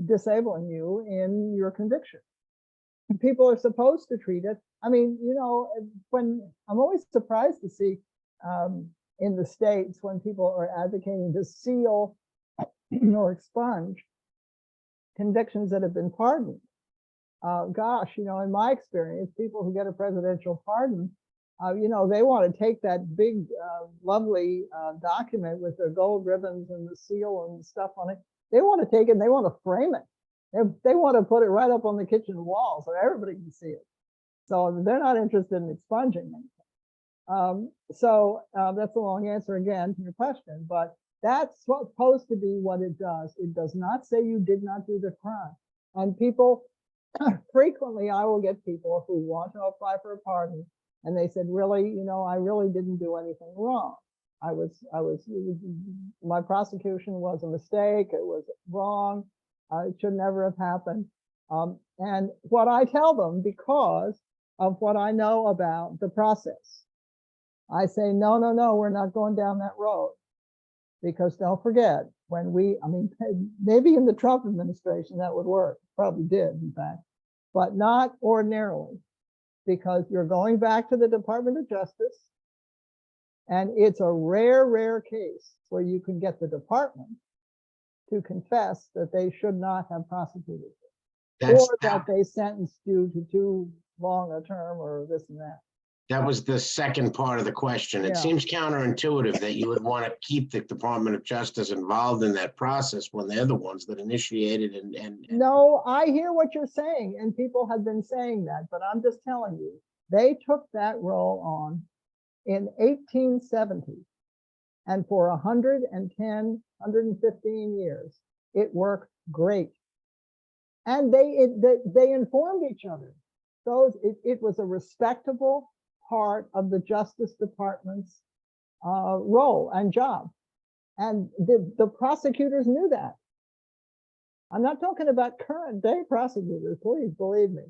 disabling you in your conviction. And people are supposed to treat it. I mean, when I'm always surprised to see in the States when people are advocating to seal or expunge convictions that have been pardoned. Gosh, in my experience, people who get a presidential pardon, they want to take that big, lovely document with the gold ribbons and the seal and stuff on it. They want to take it and they want to frame it. They want to put it right up on the kitchen wall so everybody can see it. So they're not interested in expunging anything. So that's a long answer again to your question, but that's supposed to be what it does. It does not say you did not do the crime. And people, frequently I will get people who want to apply for a pardon, and they said, really, I really didn't do anything wrong. My prosecution was a mistake. It was wrong. It should never have happened. And what I tell them, because of what I know about the process, I say, no, we're not going down that road. Because don't forget, maybe in the Trump administration that would work, probably did, in fact, but not ordinarily, because you're going back to the Department of Justice, and it's a rare case where you can get the department to confess that they should not have prosecuted you, or that they sentenced you to too long a term or this and that. That was the second part of the question. It Yeah. seems counterintuitive that you would want to keep the Department of Justice involved in that process when they're the ones that initiated and No, I hear what you're saying, and people have been saying that, but I'm just telling you, they took that role on in 1870. And for 110, 115 years, it worked great. And they informed each other. So it was a respectable part of the Justice Department's role and job. And the prosecutors knew that. I'm not talking about current day prosecutors, please believe me.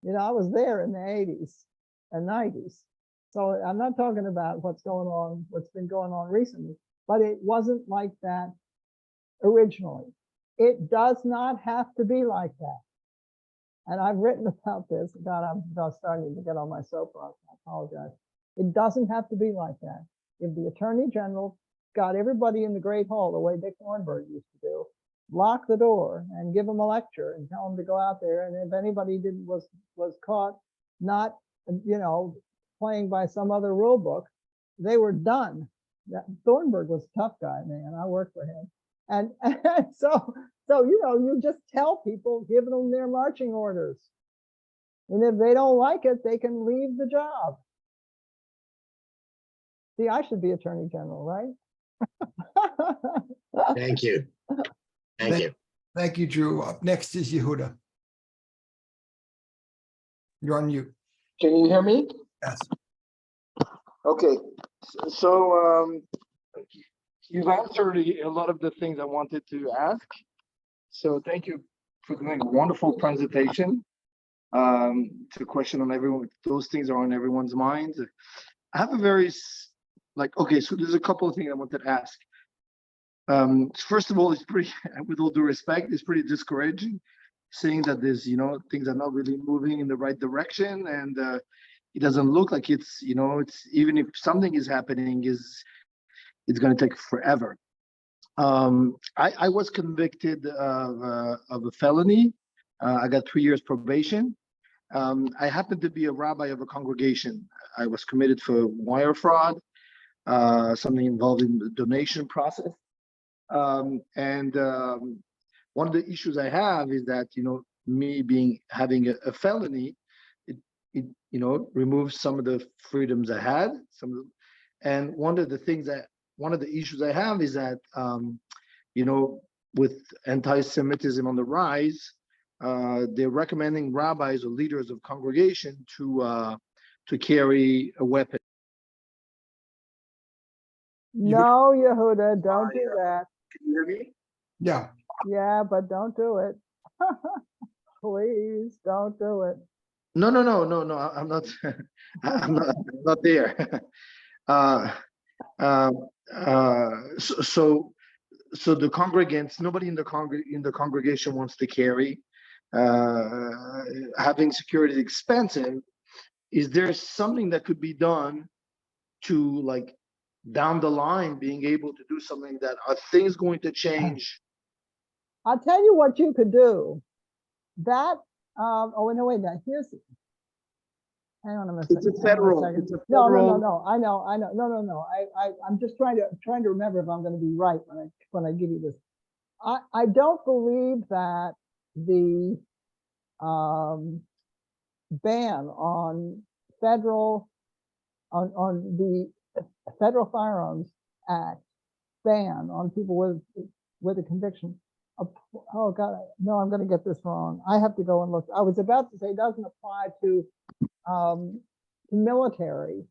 You know, I was there in the 80s and 90s. So I'm not talking about what's been going on recently, but it wasn't like that originally. It does not have to be like that. And I've written about this. God, I'm starting to get on my soapbox. I apologize. It doesn't have to be like that. If the Attorney General got everybody in the Great Hall the way Dick Thornburg used to do, lock the door and give them a lecture and tell them to go out there. And if anybody was caught not, you know, playing by some other rule book, they were done. Thornburg was a tough guy, man. I worked for him. And so, you know, you just tell people, give them their marching orders. And if they don't like it, they can leave the job. See, I should be Attorney General, right? thank you. Thank you. Thank you, Drew. Up next is Yehuda. You're on mute. Can you hear me? Yes. Okay, so you've answered a lot of the things I wanted to ask. So thank you for doing a wonderful presentation. It's a question on everyone. Those things are on everyone's minds. I have a very okay. So there's a couple of things I wanted to ask. First of all, it's pretty, with all due respect, it's pretty discouraging seeing that there's, you know, things are not really moving in the right direction, and it doesn't look like it's, you know, it's, even if something is happening, it's going to take forever. I was convicted of a felony. I got 3 years probation. I happened to be a rabbi of a congregation. I was committed for wire fraud, something involved in the donation process. One of the issues I have is that, you know, me having a felony, it you know, removes some of the freedoms I had. And one of the issues I have is that, you know, with anti-Semitism on the rise, they're recommending rabbis or leaders of congregation to carry a weapon. No, Yehuda, don't do that. Can you hear me? Yeah. Yeah, but don't do it. Please don't do it. No. I'm not. I'm not there. So the congregants, nobody in the congregation wants to carry. Having security is expensive. Is there something that could be done to, like, down the line, being able to do something? That are things going to change? I'll tell you what you could do. That, oh, no, wait, now here's, hang on a minute. It's a federal. No. I know. No. I'm just trying to remember if I'm going to be right when I give you this. I don't believe that the ban on the Federal Firearms Act ban on people with a conviction. Oh God, no, I'm going to get this wrong. I have to go and look. I was about to say it doesn't apply to military.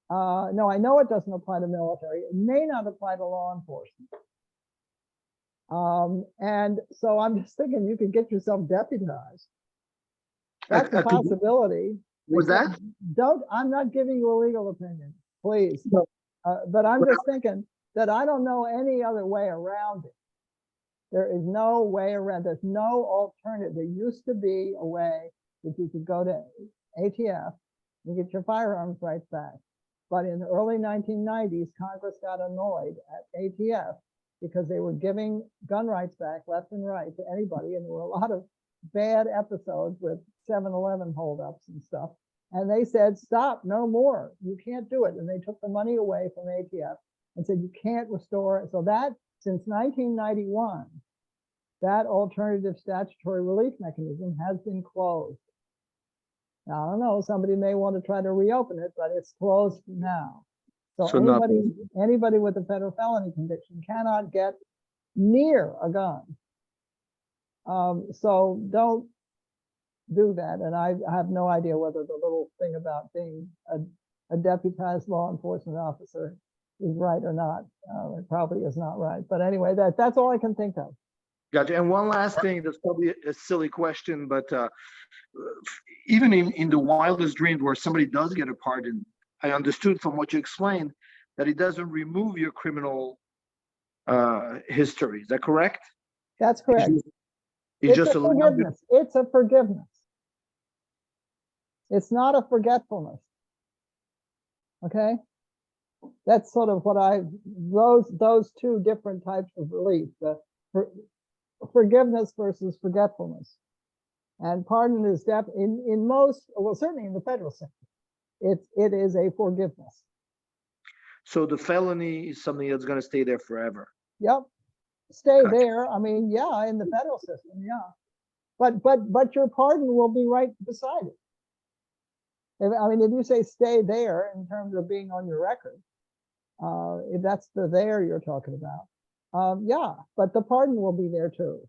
No, I know it doesn't apply to military. It may not apply to law enforcement. And so I'm just thinking you could get yourself deputized. That's a possibility. Was that? I'm not giving you a legal opinion, please. But I'm just thinking that I don't know any other way around it. There is no way around. There's no alternative. There used to be a way that you could go to ATF and get your firearms rights back. But in the early 1990s, Congress got annoyed at ATF because they were giving gun rights back left and right to anybody. And there were a lot of bad episodes with 7-Eleven holdups and stuff. And they said, stop, no more. You can't do it. And they took the money away from ATF and said, you can't restore it. So that, since 1991, that alternative statutory relief mechanism has been closed. Now, I don't know, somebody may want to try to reopen it, but it's closed now. So So not- anybody with a federal felony conviction cannot get near a gun. So don't do that. And I have no idea whether the little thing about being a deputized law enforcement officer is right or not. It probably is not right. But anyway, that's all I can think of. Gotcha. And one last thing, that's probably a silly question, but even in the wildest dreams where somebody does get a pardon, I understood from what you explained that it doesn't remove your criminal history. Is that correct? That's correct. It's It's just a a little bit. forgiveness. It's a forgiveness. It's not a forgetfulness. Okay? That's sort of what those two different types of relief, the forgiveness versus forgetfulness. And pardon is in most, well, certainly in the federal system, it is a forgiveness. So the felony is something that's going to stay there forever. Yep. Stay Gotcha. there. I mean, yeah, in the federal system, yeah. But your pardon will be right beside it. If you say stay there in terms of being on your record, if that's the there you're talking about, yeah, but the pardon will be there too.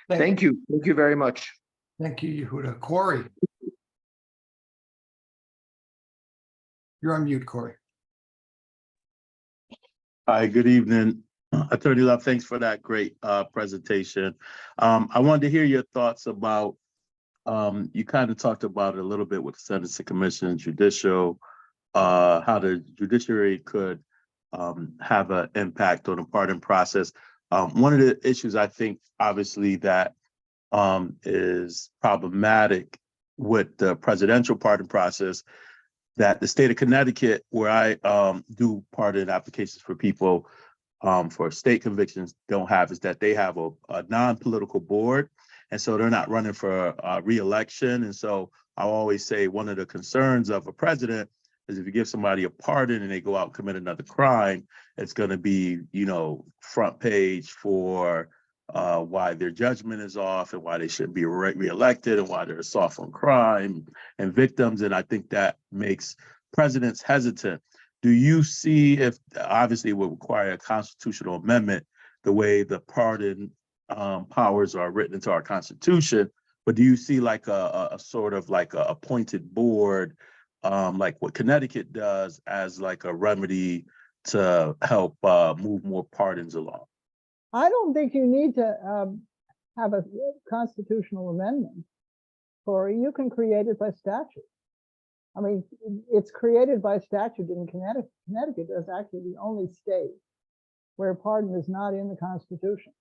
Thank you. Thank you very much. Thank you, Yehuda. Corey. You're on mute, Corey. Hi, good evening. Attorney Love, thanks for that great presentation. I wanted to hear your thoughts about, you kind of talked about it a little bit with the Sentencing Commission, Judicial, how the judiciary could have an impact on the pardon process. One of the issues I think, obviously, that is problematic with the presidential pardon process, that the state of Connecticut, where I do pardon applications for people for state convictions, don't have, is that they have a non-political board. And so they're not running for re-election. And so I always say one of the concerns of a president is if you give somebody a pardon and they go out and commit another crime, it's going to be, front page for why their judgment is off and why they shouldn't be re-elected and why they're soft on crime and victims. And I think that makes presidents hesitant. Do you see, if obviously it would require a constitutional amendment, the way the pardon powers are written into our Constitution, but do you see like a sort of like a appointed board, like what Connecticut does, as like a remedy to help move more pardons along? I don't think you need to have a constitutional amendment, Corey. You can create it by statute. I mean, it's created by statute in Connecticut. Connecticut is actually the only state where pardon is not in the Constitution.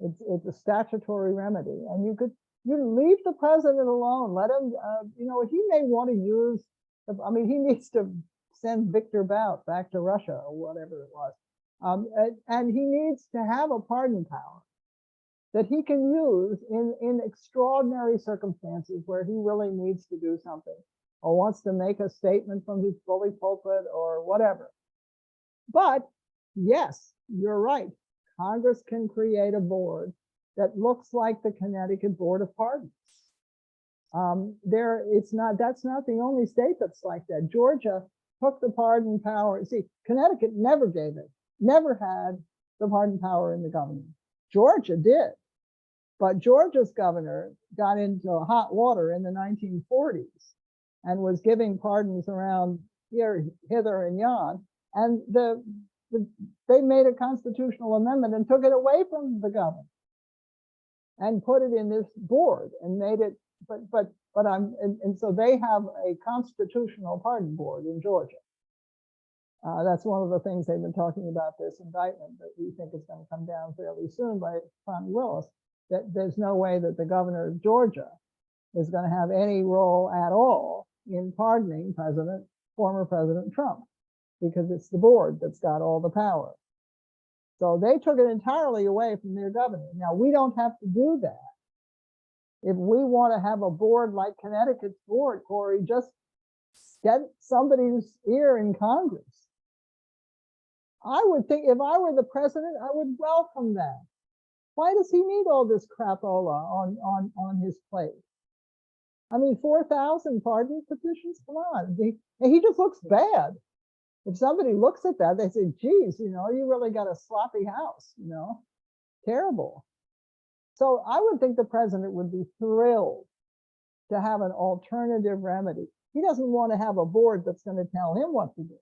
It's a statutory remedy, and you leave the president alone. Let him, he may want to use. He needs to send Victor Bout back to Russia or whatever it was. And he needs to have a pardon power that he can use in extraordinary circumstances where he really needs to do something or wants to make a statement from his bully pulpit or whatever. But yes, you're right. Congress can create a board that looks like the Connecticut Board of Pardons. That's not the only state that's like that. Georgia took the pardon power. See, Connecticut never gave it. Never had the pardon power in the government. Georgia did, but Georgia's governor got into hot water in the 1940s and was giving pardons around here, hither, and yon. And they made a constitutional amendment and took it away from the governor and put it in this board and made it. And so they have a constitutional pardon board in Georgia. That's one of the things they've been talking about this indictment that we think is going to come down fairly soon by Fani Willis, that there's no way that the governor of Georgia is going to have any role at all in pardoning former President Trump, because it's the board that's got all the power. So they took it entirely away from their governor. Now, we don't have to do that. If we want to have a board like Connecticut's board, Corey, just get somebody's ear in Congress. I would think if I were the president, I would welcome that. Why does he need all this crapola on his plate? I mean, 4,000 pardon petitions, come on. He just looks bad. If somebody looks at that, they say, geez, you know, you really got a sloppy house, you know, terrible. So I would think the president would be thrilled to have an alternative remedy. He doesn't want to have a board that's going to tell him what to do,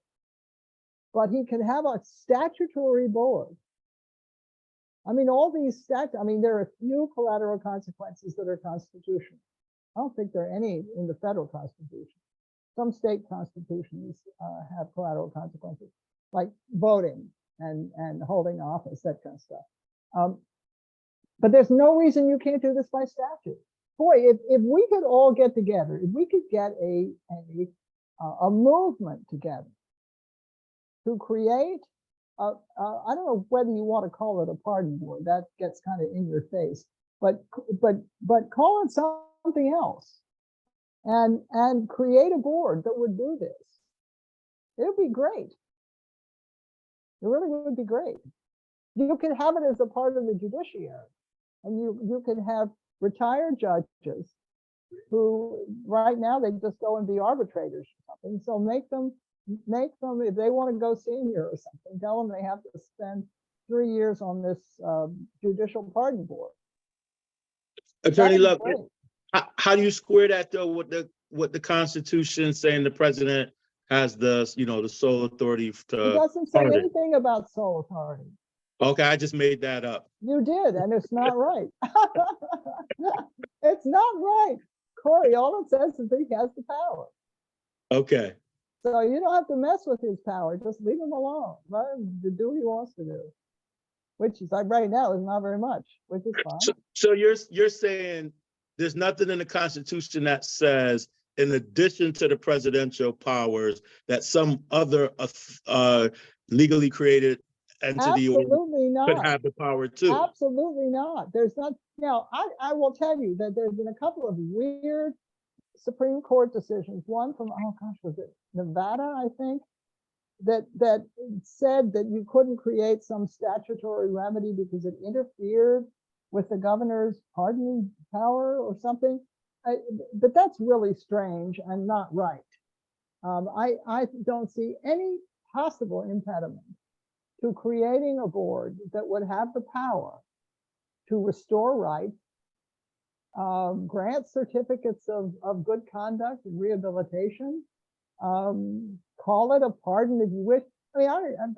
but he can have a statutory board. I mean, all these I mean, there are a few collateral consequences that are constitutional. I don't think there are any in the federal constitution. Some state constitutions have collateral consequences, like voting and holding office, that kind of stuff. But there's no reason you can't do this by statute. Boy, if we could all get together, if we could get a movement together to create I don't know whether you want to call it a pardon board, that gets kind of in your face, but call it something else and create a board that would do this. It would be great. It really would be great. You can have it as a part of the judiciary, and you can have retired judges who right now they just go and be arbitrators or something. So make them, if they want to go senior or something, tell them they have to spend 3 years on this judicial pardon board. Attorney Love, how do you square that though with the Constitution saying the president has the, you know, the sole authority to? It doesn't say anything about sole authority. Okay, I just made that up. You did, and it's not right. It's not right. Corey, all it says is that he has the power. Okay. So you don't have to mess with his power. Just leave him alone. Let him do what he wants to do, which is like right now is not very much, which is fine. So you're saying there's nothing in the Constitution that says, in addition to the presidential powers, that some other legally created entity Absolutely not. could have the power too. Absolutely not. There's not. Now, I will tell you that there's been a couple of weird Supreme Court decisions. One from, oh gosh, was it Nevada, I think, that said that you couldn't create some statutory remedy because it interfered with the governor's pardoning power or something. But that's really strange and not right. I don't see any possible impediment to creating a board that would have the power to restore rights, grant certificates of good conduct and rehabilitation, call it a pardon if you wish. I mean,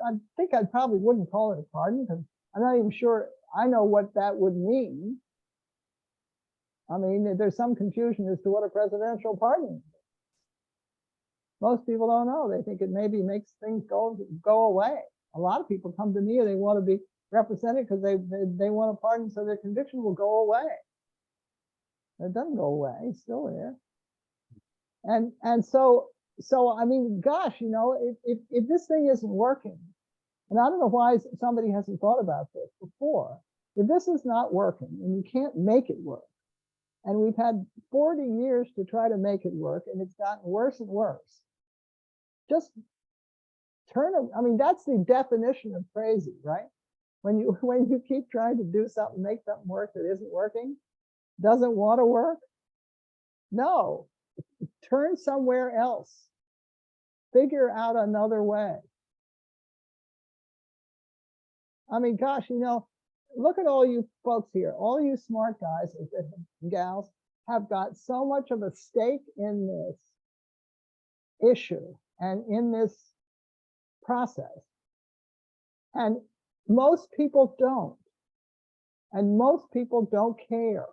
I think I probably wouldn't call it a pardon because I'm not even sure I know what that would mean. I mean, there's some confusion as to what a presidential pardon is. Most people don't know. They think it maybe makes things go away. A lot of people come to me and they want to be represented because they want a pardon so their conviction will go away. It doesn't go away, it's still there. And so I mean, gosh, you know, if this thing isn't working, and I don't know why somebody hasn't thought about this before, if this is not working and you can't make it work, and we've had 40 years to try to make it work and it's gotten worse and worse, just I mean, that's the definition of crazy, right? When you keep trying to do something, make something work that isn't working, doesn't want to work. No, turn somewhere else. Figure out another way. I mean, gosh, you know, look at all you folks here. All you smart guys and gals have got so much of a stake in this issue and in this process. And most people don't. And most people don't care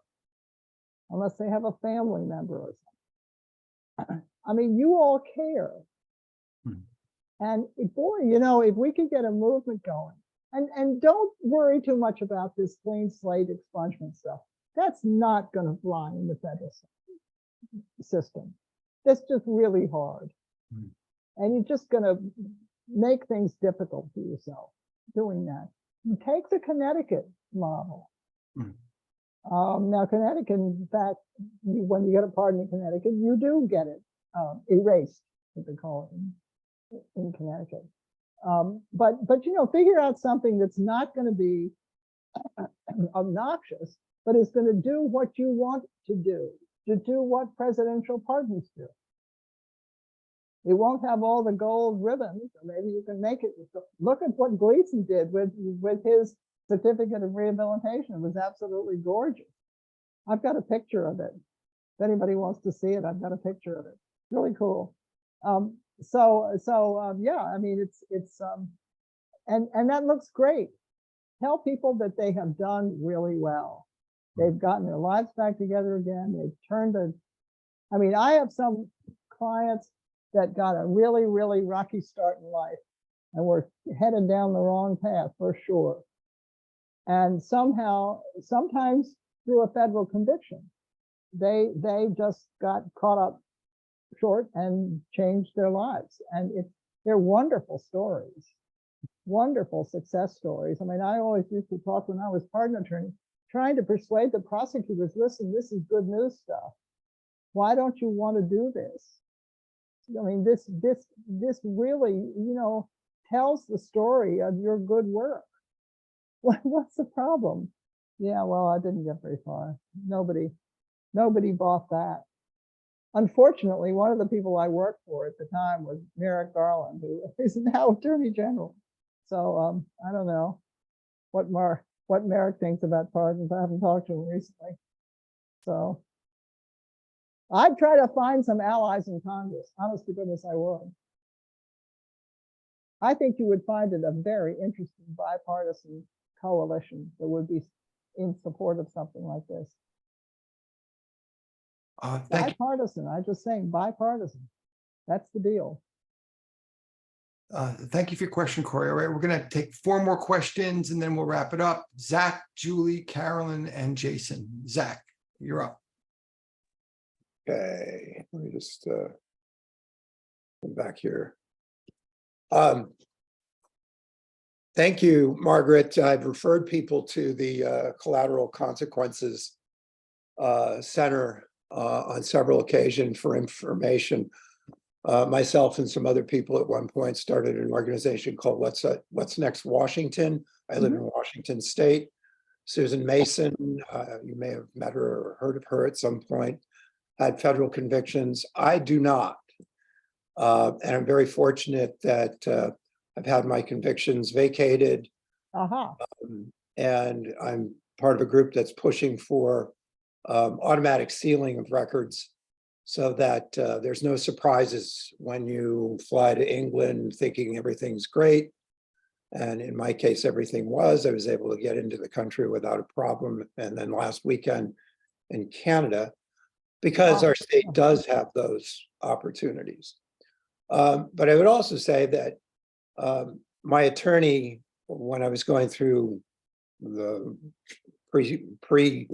unless they have a family member or something. I mean, you all care. And boy, you know, if we could get a movement going, and don't worry too much about this clean slate expungement stuff. That's not going to fly in the federal system. That's just really hard. And you're just going to make things difficult for yourself doing that. You take the Connecticut model. Now Connecticut, in fact, when you get a pardon in Connecticut, you do get it erased, what they call it in Connecticut. But you know, figure out something that's not going to be obnoxious, but is going to do what you want to do what presidential pardons do. It won't have all the gold ribbons, or maybe you can make it. Look at what Gleason did with his certificate of rehabilitation. It was absolutely gorgeous. I've got a picture of it. If anybody wants to see it, I've got a picture of it. Really cool. Yeah, I mean, and that looks great. Tell people that they have done really well. They've gotten their lives back together again. They've turned I mean, I have some clients that got a really, really rocky start in life and were headed down the wrong path for sure. And somehow, sometimes through a federal conviction, they just got caught up short and changed their lives. And they're wonderful stories, wonderful success stories. I mean, I always used to talk when I was pardon attorney, trying to persuade the prosecutors, listen, this is good news stuff. Why don't you want to do this? I mean, this really, you know, tells the story of your good work. What's the problem? Yeah, well, I didn't get very far. Nobody bought that. Unfortunately, one of the people I worked for at the time was Merrick Garland, who is now Attorney General. So I don't know what Merrick thinks about pardons. I haven't talked to him recently. So I'd try to find some allies in Congress. Honest to goodness, I would. I think you would find it a very interesting bipartisan coalition that would be in support of something like this. Thank you. Bipartisan, I'm just saying bipartisan. That's the deal. Thank you for your question, Corey. All right, we're going to take 4 more questions and then we'll wrap it up. Zach, Julie, Carolyn, and Jason. Zach, you're up. Okay, let me just come back here. Thank you, Margaret. I've referred people to the Collateral Consequences Center on several occasions for information. Myself and some other people at one point started an organization called What's Next Washington. I live in Washington State. Susan Mason, you may have met her or heard of her at some point, had federal convictions. I do not. And I'm very fortunate that I've had my convictions vacated. And I'm part of a group that's pushing for automatic sealing of records so that there's no surprises when you fly to England thinking everything's great. And in my case, everything was. I was able to get into the country without a problem. And then last weekend in Canada, because our state does have those opportunities. But I would also say that my attorney, when I was going through the pre-trial,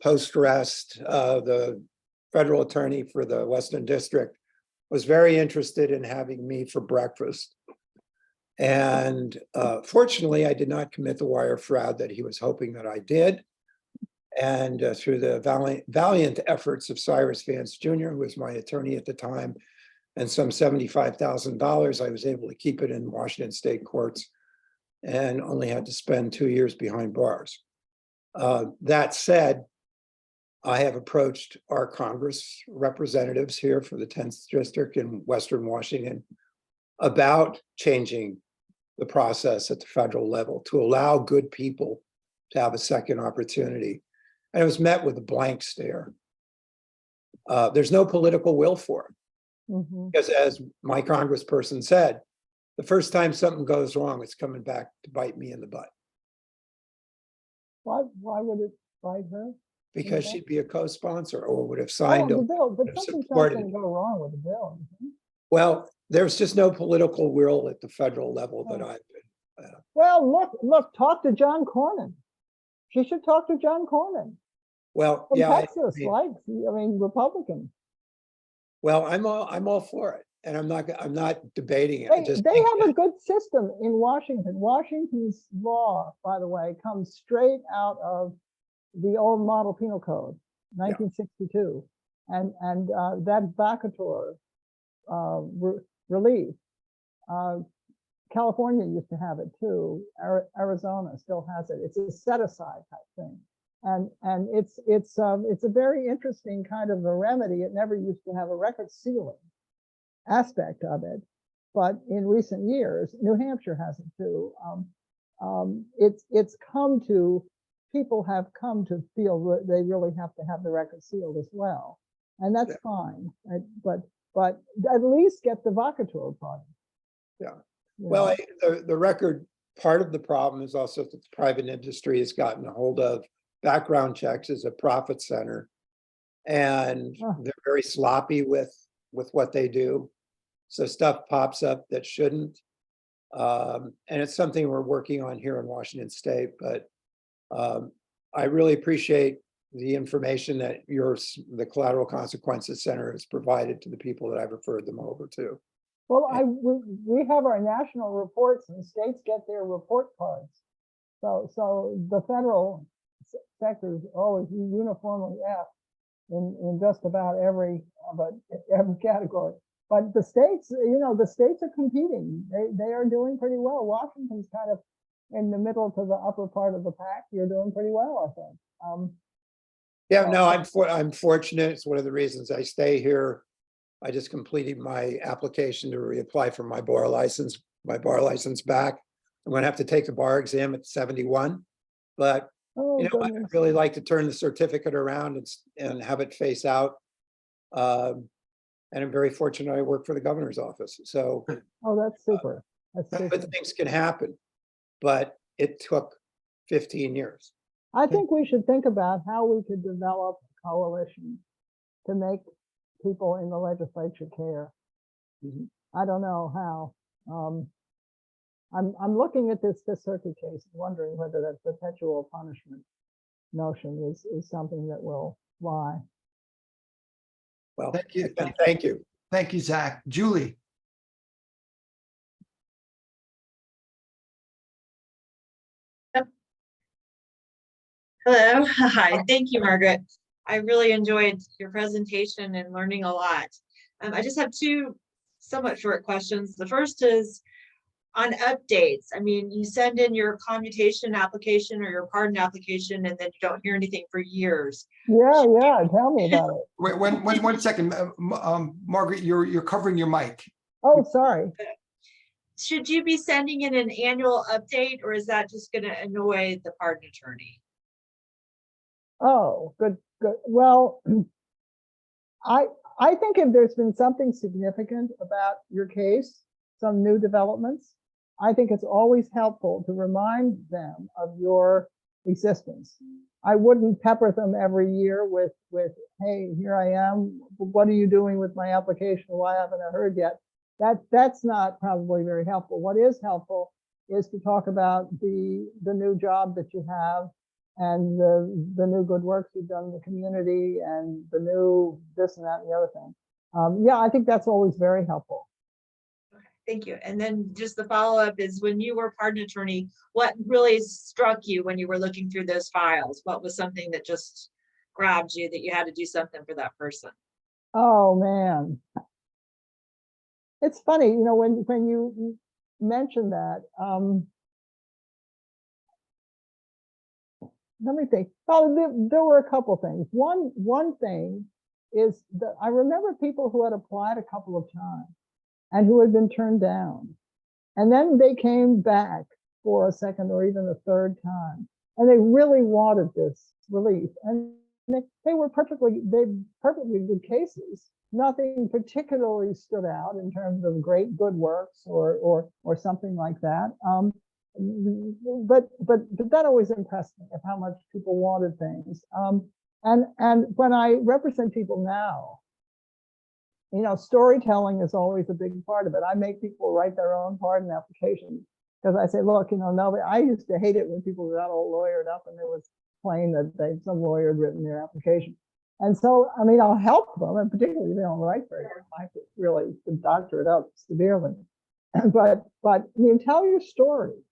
post-arrest, the federal attorney for the Western District was very interested in having me for breakfast. And fortunately, I did not commit the wire fraud that he was hoping that I did. And through the valiant efforts of Cyrus Vance Jr., who was my attorney at the time, and some $75,000, I was able to keep it in Washington state courts and only had to spend 2 years behind bars. That said, I have approached our Congress representatives here for the 10th District in Western Washington about changing the process at the federal level to allow good people to have a second opportunity. And it was met with a blank stare. There's no political will for it. Because as my congressperson said, the first time something goes wrong, it's coming back to bite me in the butt. Why would it bite her? Because she'd be a co-sponsor or would have signed the a bill, but have something's not supported going to go wrong with the bill. Well, there's just no political will at the federal level that I've been. Well, look, talk to John Cornyn. She should talk to John Cornyn. Well, From yeah, Texas, Republican. well, I'm all for it, and I'm not debating it. They have a good system in Washington. Washington's law, by the way, comes straight out of the old model penal code, 1962, and that vacatur relief. California used to have it too. Arizona still has it. It's a set aside type thing, and it's a very interesting kind of a remedy. It never used to have a record sealing aspect of it, but in recent years, New Hampshire has it too. It's come to, people have come to feel that they really have to have the record sealed as well, and that's fine. Right? But at least get the vacatur part. Yeah. You Well, know? the record, part of the problem is also that the private industry has gotten a hold of background checks as a profit center. And Huh. they're very sloppy with what they do. So stuff pops up that shouldn't. And it's something we're working on here in Washington State, but I really appreciate the information that the Collateral Consequences Center has provided to the people that I've referred them over to. Well, we have our national reports, and states get their report cards. So the federal sector is always uniformly F in just about every category. But the states, the states are competing. They are doing pretty well. Washington's kind of in the middle to the upper part of the pack. You're doing pretty well, I think. Yeah, no, I'm fortunate. It's one of the reasons I stay here. I just completed my application to reapply for my bar license back. I'm going to have to take the bar exam at 71, but I'd really like to turn the certificate around and have it face out. And I'm very fortunate I work for the governor's office. So, that's super. That's super. but things can happen, but it took 15 years. I think we should think about how we could develop a coalition to make people in the legislature care. I don't know how. I'm looking at this Fifth Circuit case and wondering whether that perpetual punishment notion is something that will fly. Well, Thank you. Thank you. Thank you, Zach. Julie. Hello. Hi. Thank you, Margaret. I really enjoyed your presentation and learning a lot. I just have two somewhat short questions. The first is on updates. I mean, you send in your commutation application or your pardon application, and then you don't hear anything for years. Yeah. Tell me about it. Wait, one second. Margaret, you're covering your mic. Oh, sorry. Should you be sending in an annual update, or is that just going to annoy the pardon attorney? Oh, good. Well, I think if there's been something significant about your case, some new developments, I think it's always helpful to remind them of your existence. I wouldn't pepper them every year with, hey, here I am. What are you doing with my application? Why haven't I heard yet? That's not probably very helpful. What is helpful is to talk about the new job that you have, and the new good works you've done in the community, and the new this and that and the other thing. Yeah, I think that's always very helpful. Okay, thank you. And then just the follow-up is, when you were pardon attorney, what really struck you when you were looking through those files? What was something that just grabbed you that you had to do something for that person? Oh, man. It's funny, when you mentioned that, let me think. Oh, there were a couple things. One thing is that I remember people who had applied a couple of times and who had been turned down. And then they came back for a second or even a third time. And they really wanted this relief. And they were perfectly good cases. Nothing particularly stood out in terms of great good works or something like that. But that always impressed me, of how much people wanted things. And when I represent people now, storytelling is always a big part of it. I make people write their own pardon application, because I say, look, nobody. I used to hate it when people got all lawyered up and it was plain that some lawyer had written their application. And so, I'll help them, and particularly if they don't write very well, I have to really doctor it up severely. But tell your story.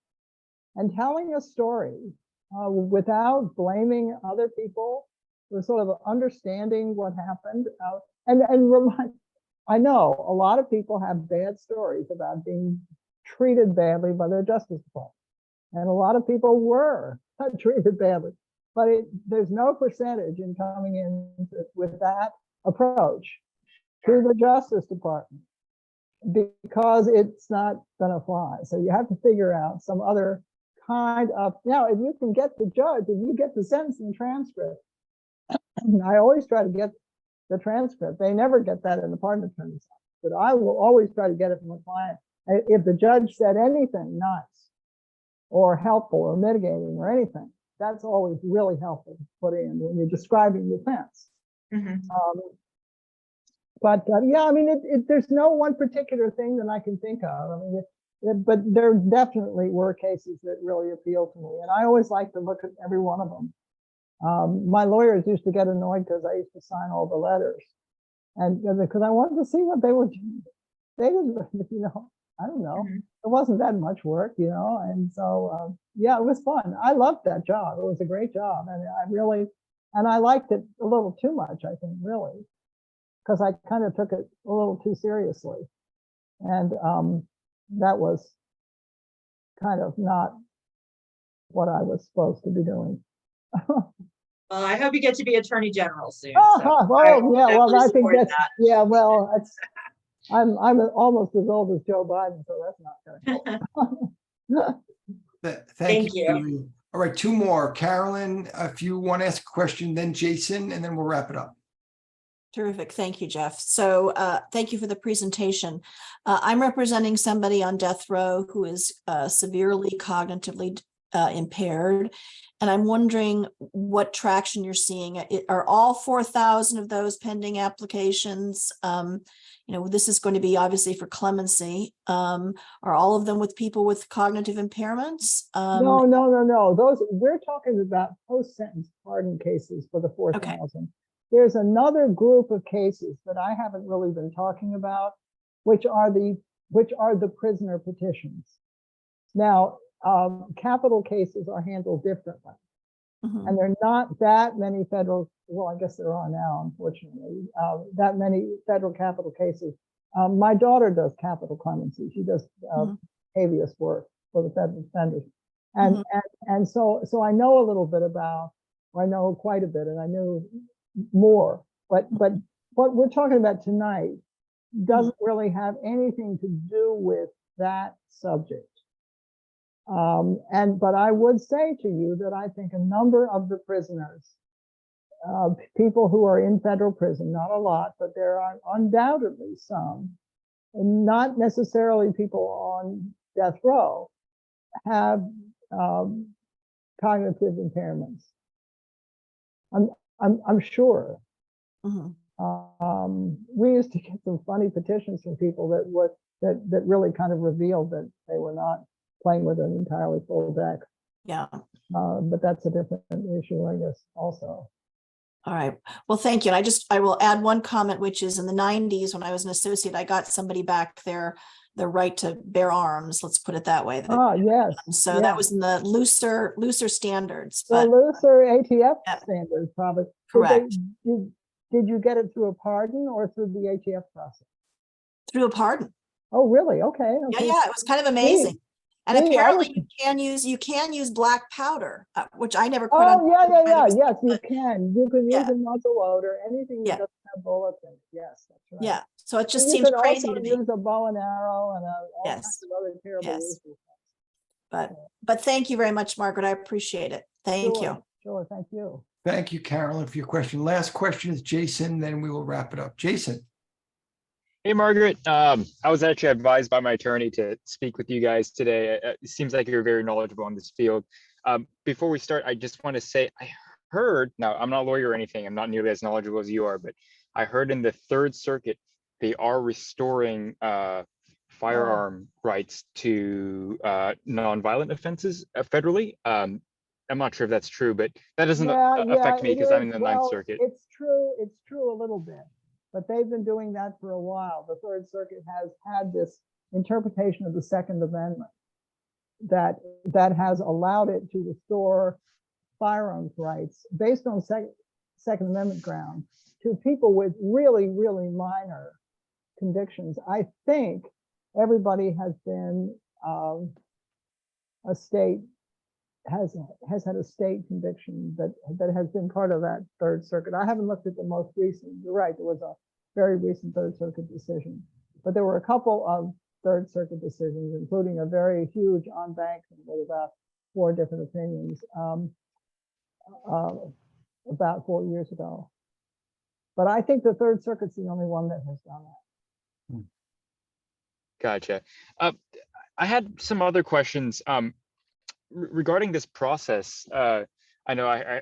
And telling a story without blaming other people, with sort of understanding what happened. And remind, I know a lot of people have bad stories about being treated badly by their Justice Department. And a lot of people were treated badly, but there's no percentage in coming in with that approach to the Justice Department, because it's not going to fly. So you have to figure out some other kind of, now, if you can get the judge, if you get the sentencing transcript, I always try to get the transcript. They never get that in the pardon attorney's office, but I will always try to get it from a client. If the judge said anything nice or helpful or mitigating or anything, that's always really helpful to put in when you're describing the offense. Yeah, I mean, there's no one particular thing that I can think of. I mean, but there definitely were cases that really appealed to me, and I always like to look at every one of them. My lawyers used to get annoyed because I used to sign all the letters, and because I wanted to see what they were doing. They didn't, you know, I don't know. It wasn't that much work, you know, and so yeah, it was fun. I loved that job. It was a great job, and I liked it a little too much, I think, really, because I kind of took it a little too seriously, and that was kind of not what I was supposed to be doing. Well, I hope you get to be Attorney General soon. Oh, So well, yeah, well, definitely I think support that's, that. yeah, well, that's, I'm almost as old as Joe Biden, so that's not gonna help. Thank Thank you. you. Julie. All right, two more. Carolyn, if you want to ask a question, then Jason, and then we'll wrap it up. Terrific. Thank you, Jeff. So thank you for the presentation. I'm representing somebody on death row who is severely cognitively impaired. And I'm wondering what traction you're seeing. Are all 4,000 of those pending applications? You know, this is going to be obviously for clemency. Are all of them with people with cognitive impairments? No. Those, we're talking about post-sentence pardon cases for the 4,000. Okay. There's another group of cases that I haven't really been talking about, which are the prisoner petitions. Now, capital cases are handled differently, and there are not that many federal. Well, I guess there are now, unfortunately, that many federal capital cases. My daughter does capital clemency. She does habeas work for the federal defenders, and so I know a little bit about, or I know quite a bit, and I knew more, but what we're talking about tonight doesn't really have anything to do with that subject. But I would say to you that I think a number of the prisoners, people who are in federal prison, not a lot, but there are undoubtedly some, and not necessarily people on death row, have cognitive impairments. I'm sure. We used to get some funny petitions from people that really kind of revealed that they were not playing with an entirely full deck. Yeah. But that's a different issue, I guess, also. All right. Well, thank you. And I will add one comment, which is in the 90s, when I was an associate, I got somebody back the right to bear arms. Let's put it that way. Yes. So yes. That was in the looser standards. The looser ATF standards, probably. Correct. Did you get it through a pardon or through the ATF process? Through a pardon. Oh, really? Okay. Yeah. It was kind of amazing. And apparently you can use black powder, which I never quite understood. Yes, you can. You can use a muzzle loader, anything that doesn't have bullets in it. Yes, that's right. Yeah. So it just seems crazy to me. Use a bow and arrow and all kinds of other terrible uses. But thank you very much, Margaret. I appreciate it. Thank you. Sure, thank you. Thank you, Carolyn, for your question. Last question is Jason, then we will wrap it up. Jason. Hey, Margaret. I was actually advised by my attorney to speak with you guys today. It seems like you're very knowledgeable on this field. Before we start, I just want to say I heard, now I'm not a lawyer or anything, I'm not nearly as knowledgeable as you are, but I heard in the Third Circuit, they are restoring firearm rights to nonviolent offenses federally. I'm not sure if that's true, but that doesn't affect me because I'm in the Ninth Circuit. It's true a little bit. But they've been doing that for a while. The Third Circuit has had this interpretation of the Second Amendment. that has allowed it to restore firearms rights based on Second Amendment grounds to people with really, really minor convictions. I think everybody has been has had a state conviction that has been part of that Third Circuit. I haven't looked at the most recent. You're right, there was a very recent Third Circuit decision, but there were a couple of Third Circuit decisions, including a very huge en banc with about 4 different opinions about 4 years ago. But I think the Third Circuit's the only one that has done that. Gotcha. I had some other questions regarding this process. I know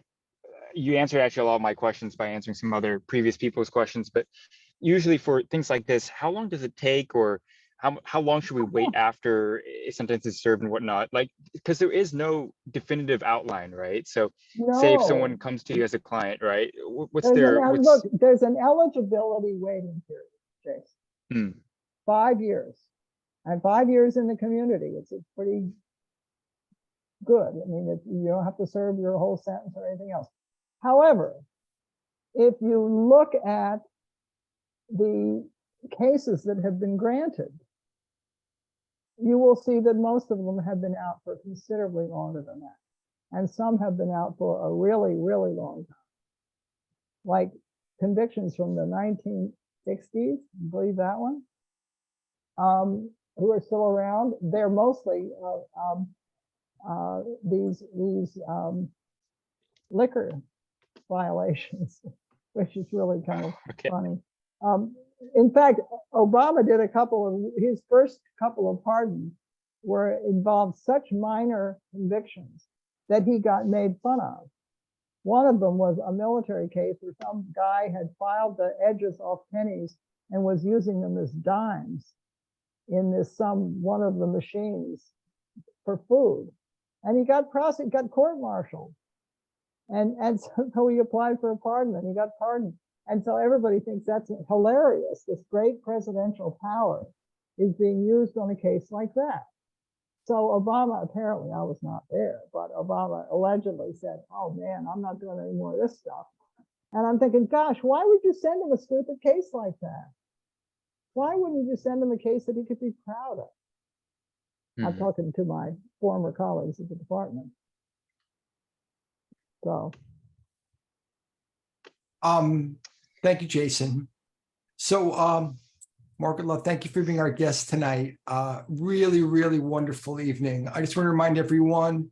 you answered actually a lot of my questions by answering some other previous people's questions, but usually for things like this, how long does it take, or how long should we wait after a sentence is served and whatnot? Like, because there is no definitive outline, right? So say if someone No, comes to you as a client, right? What's there's their, an, look, there's an eligibility waiting period, Jason. 5 years. And 5 years in the community, it's a pretty good. I mean, you don't have to serve your whole sentence or anything else. However, if you look at the cases that have been granted, you will see that most of them have been out for considerably longer than that. And some have been out for a really, really long time. Like convictions from the 1960s, you believe that one? Who are still around, they're mostly these liquor violations, which is really kind of funny. In fact, Obama did his first couple of pardons were involved such minor convictions that he got made fun of. One of them was a military case where some guy had filed the edges off pennies and was using them as dimes in one of the machines for food. And he got court-martialed. And so he applied for a pardon and he got pardoned. And so everybody thinks that's hilarious. This great presidential power is being used on a case like that. So Obama, apparently, I was not there, but Obama allegedly said, oh man, I'm not doing any more of this stuff. And I'm thinking, gosh, why would you send him a stupid case like that? Why wouldn't you send him a case that he could be proud of? I'm talking to my former colleagues at the department. So. Thank you, Jason. So, Margaret Love, thank you for being our guest tonight. Really, really wonderful evening. I just want to remind everyone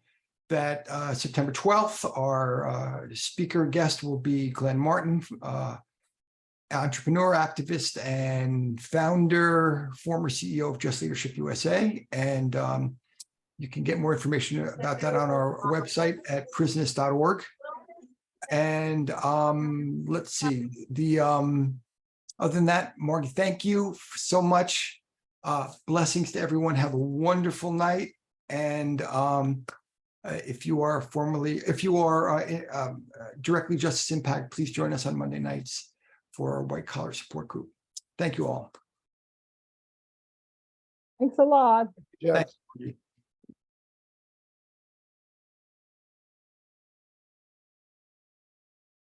that September 12th, our speaker guest will be Glenn Martin, entrepreneur, activist, and founder, former CEO of Just Leadership USA. And you can get more information about that on our website at prisonist.org. And let's see, other than that, Margie, thank you so much. Blessings to everyone. Have a wonderful night. And if you are directly Justice Impact, please join us on Monday nights for our white collar support group. Thank you all. Thanks a lot. Thank you.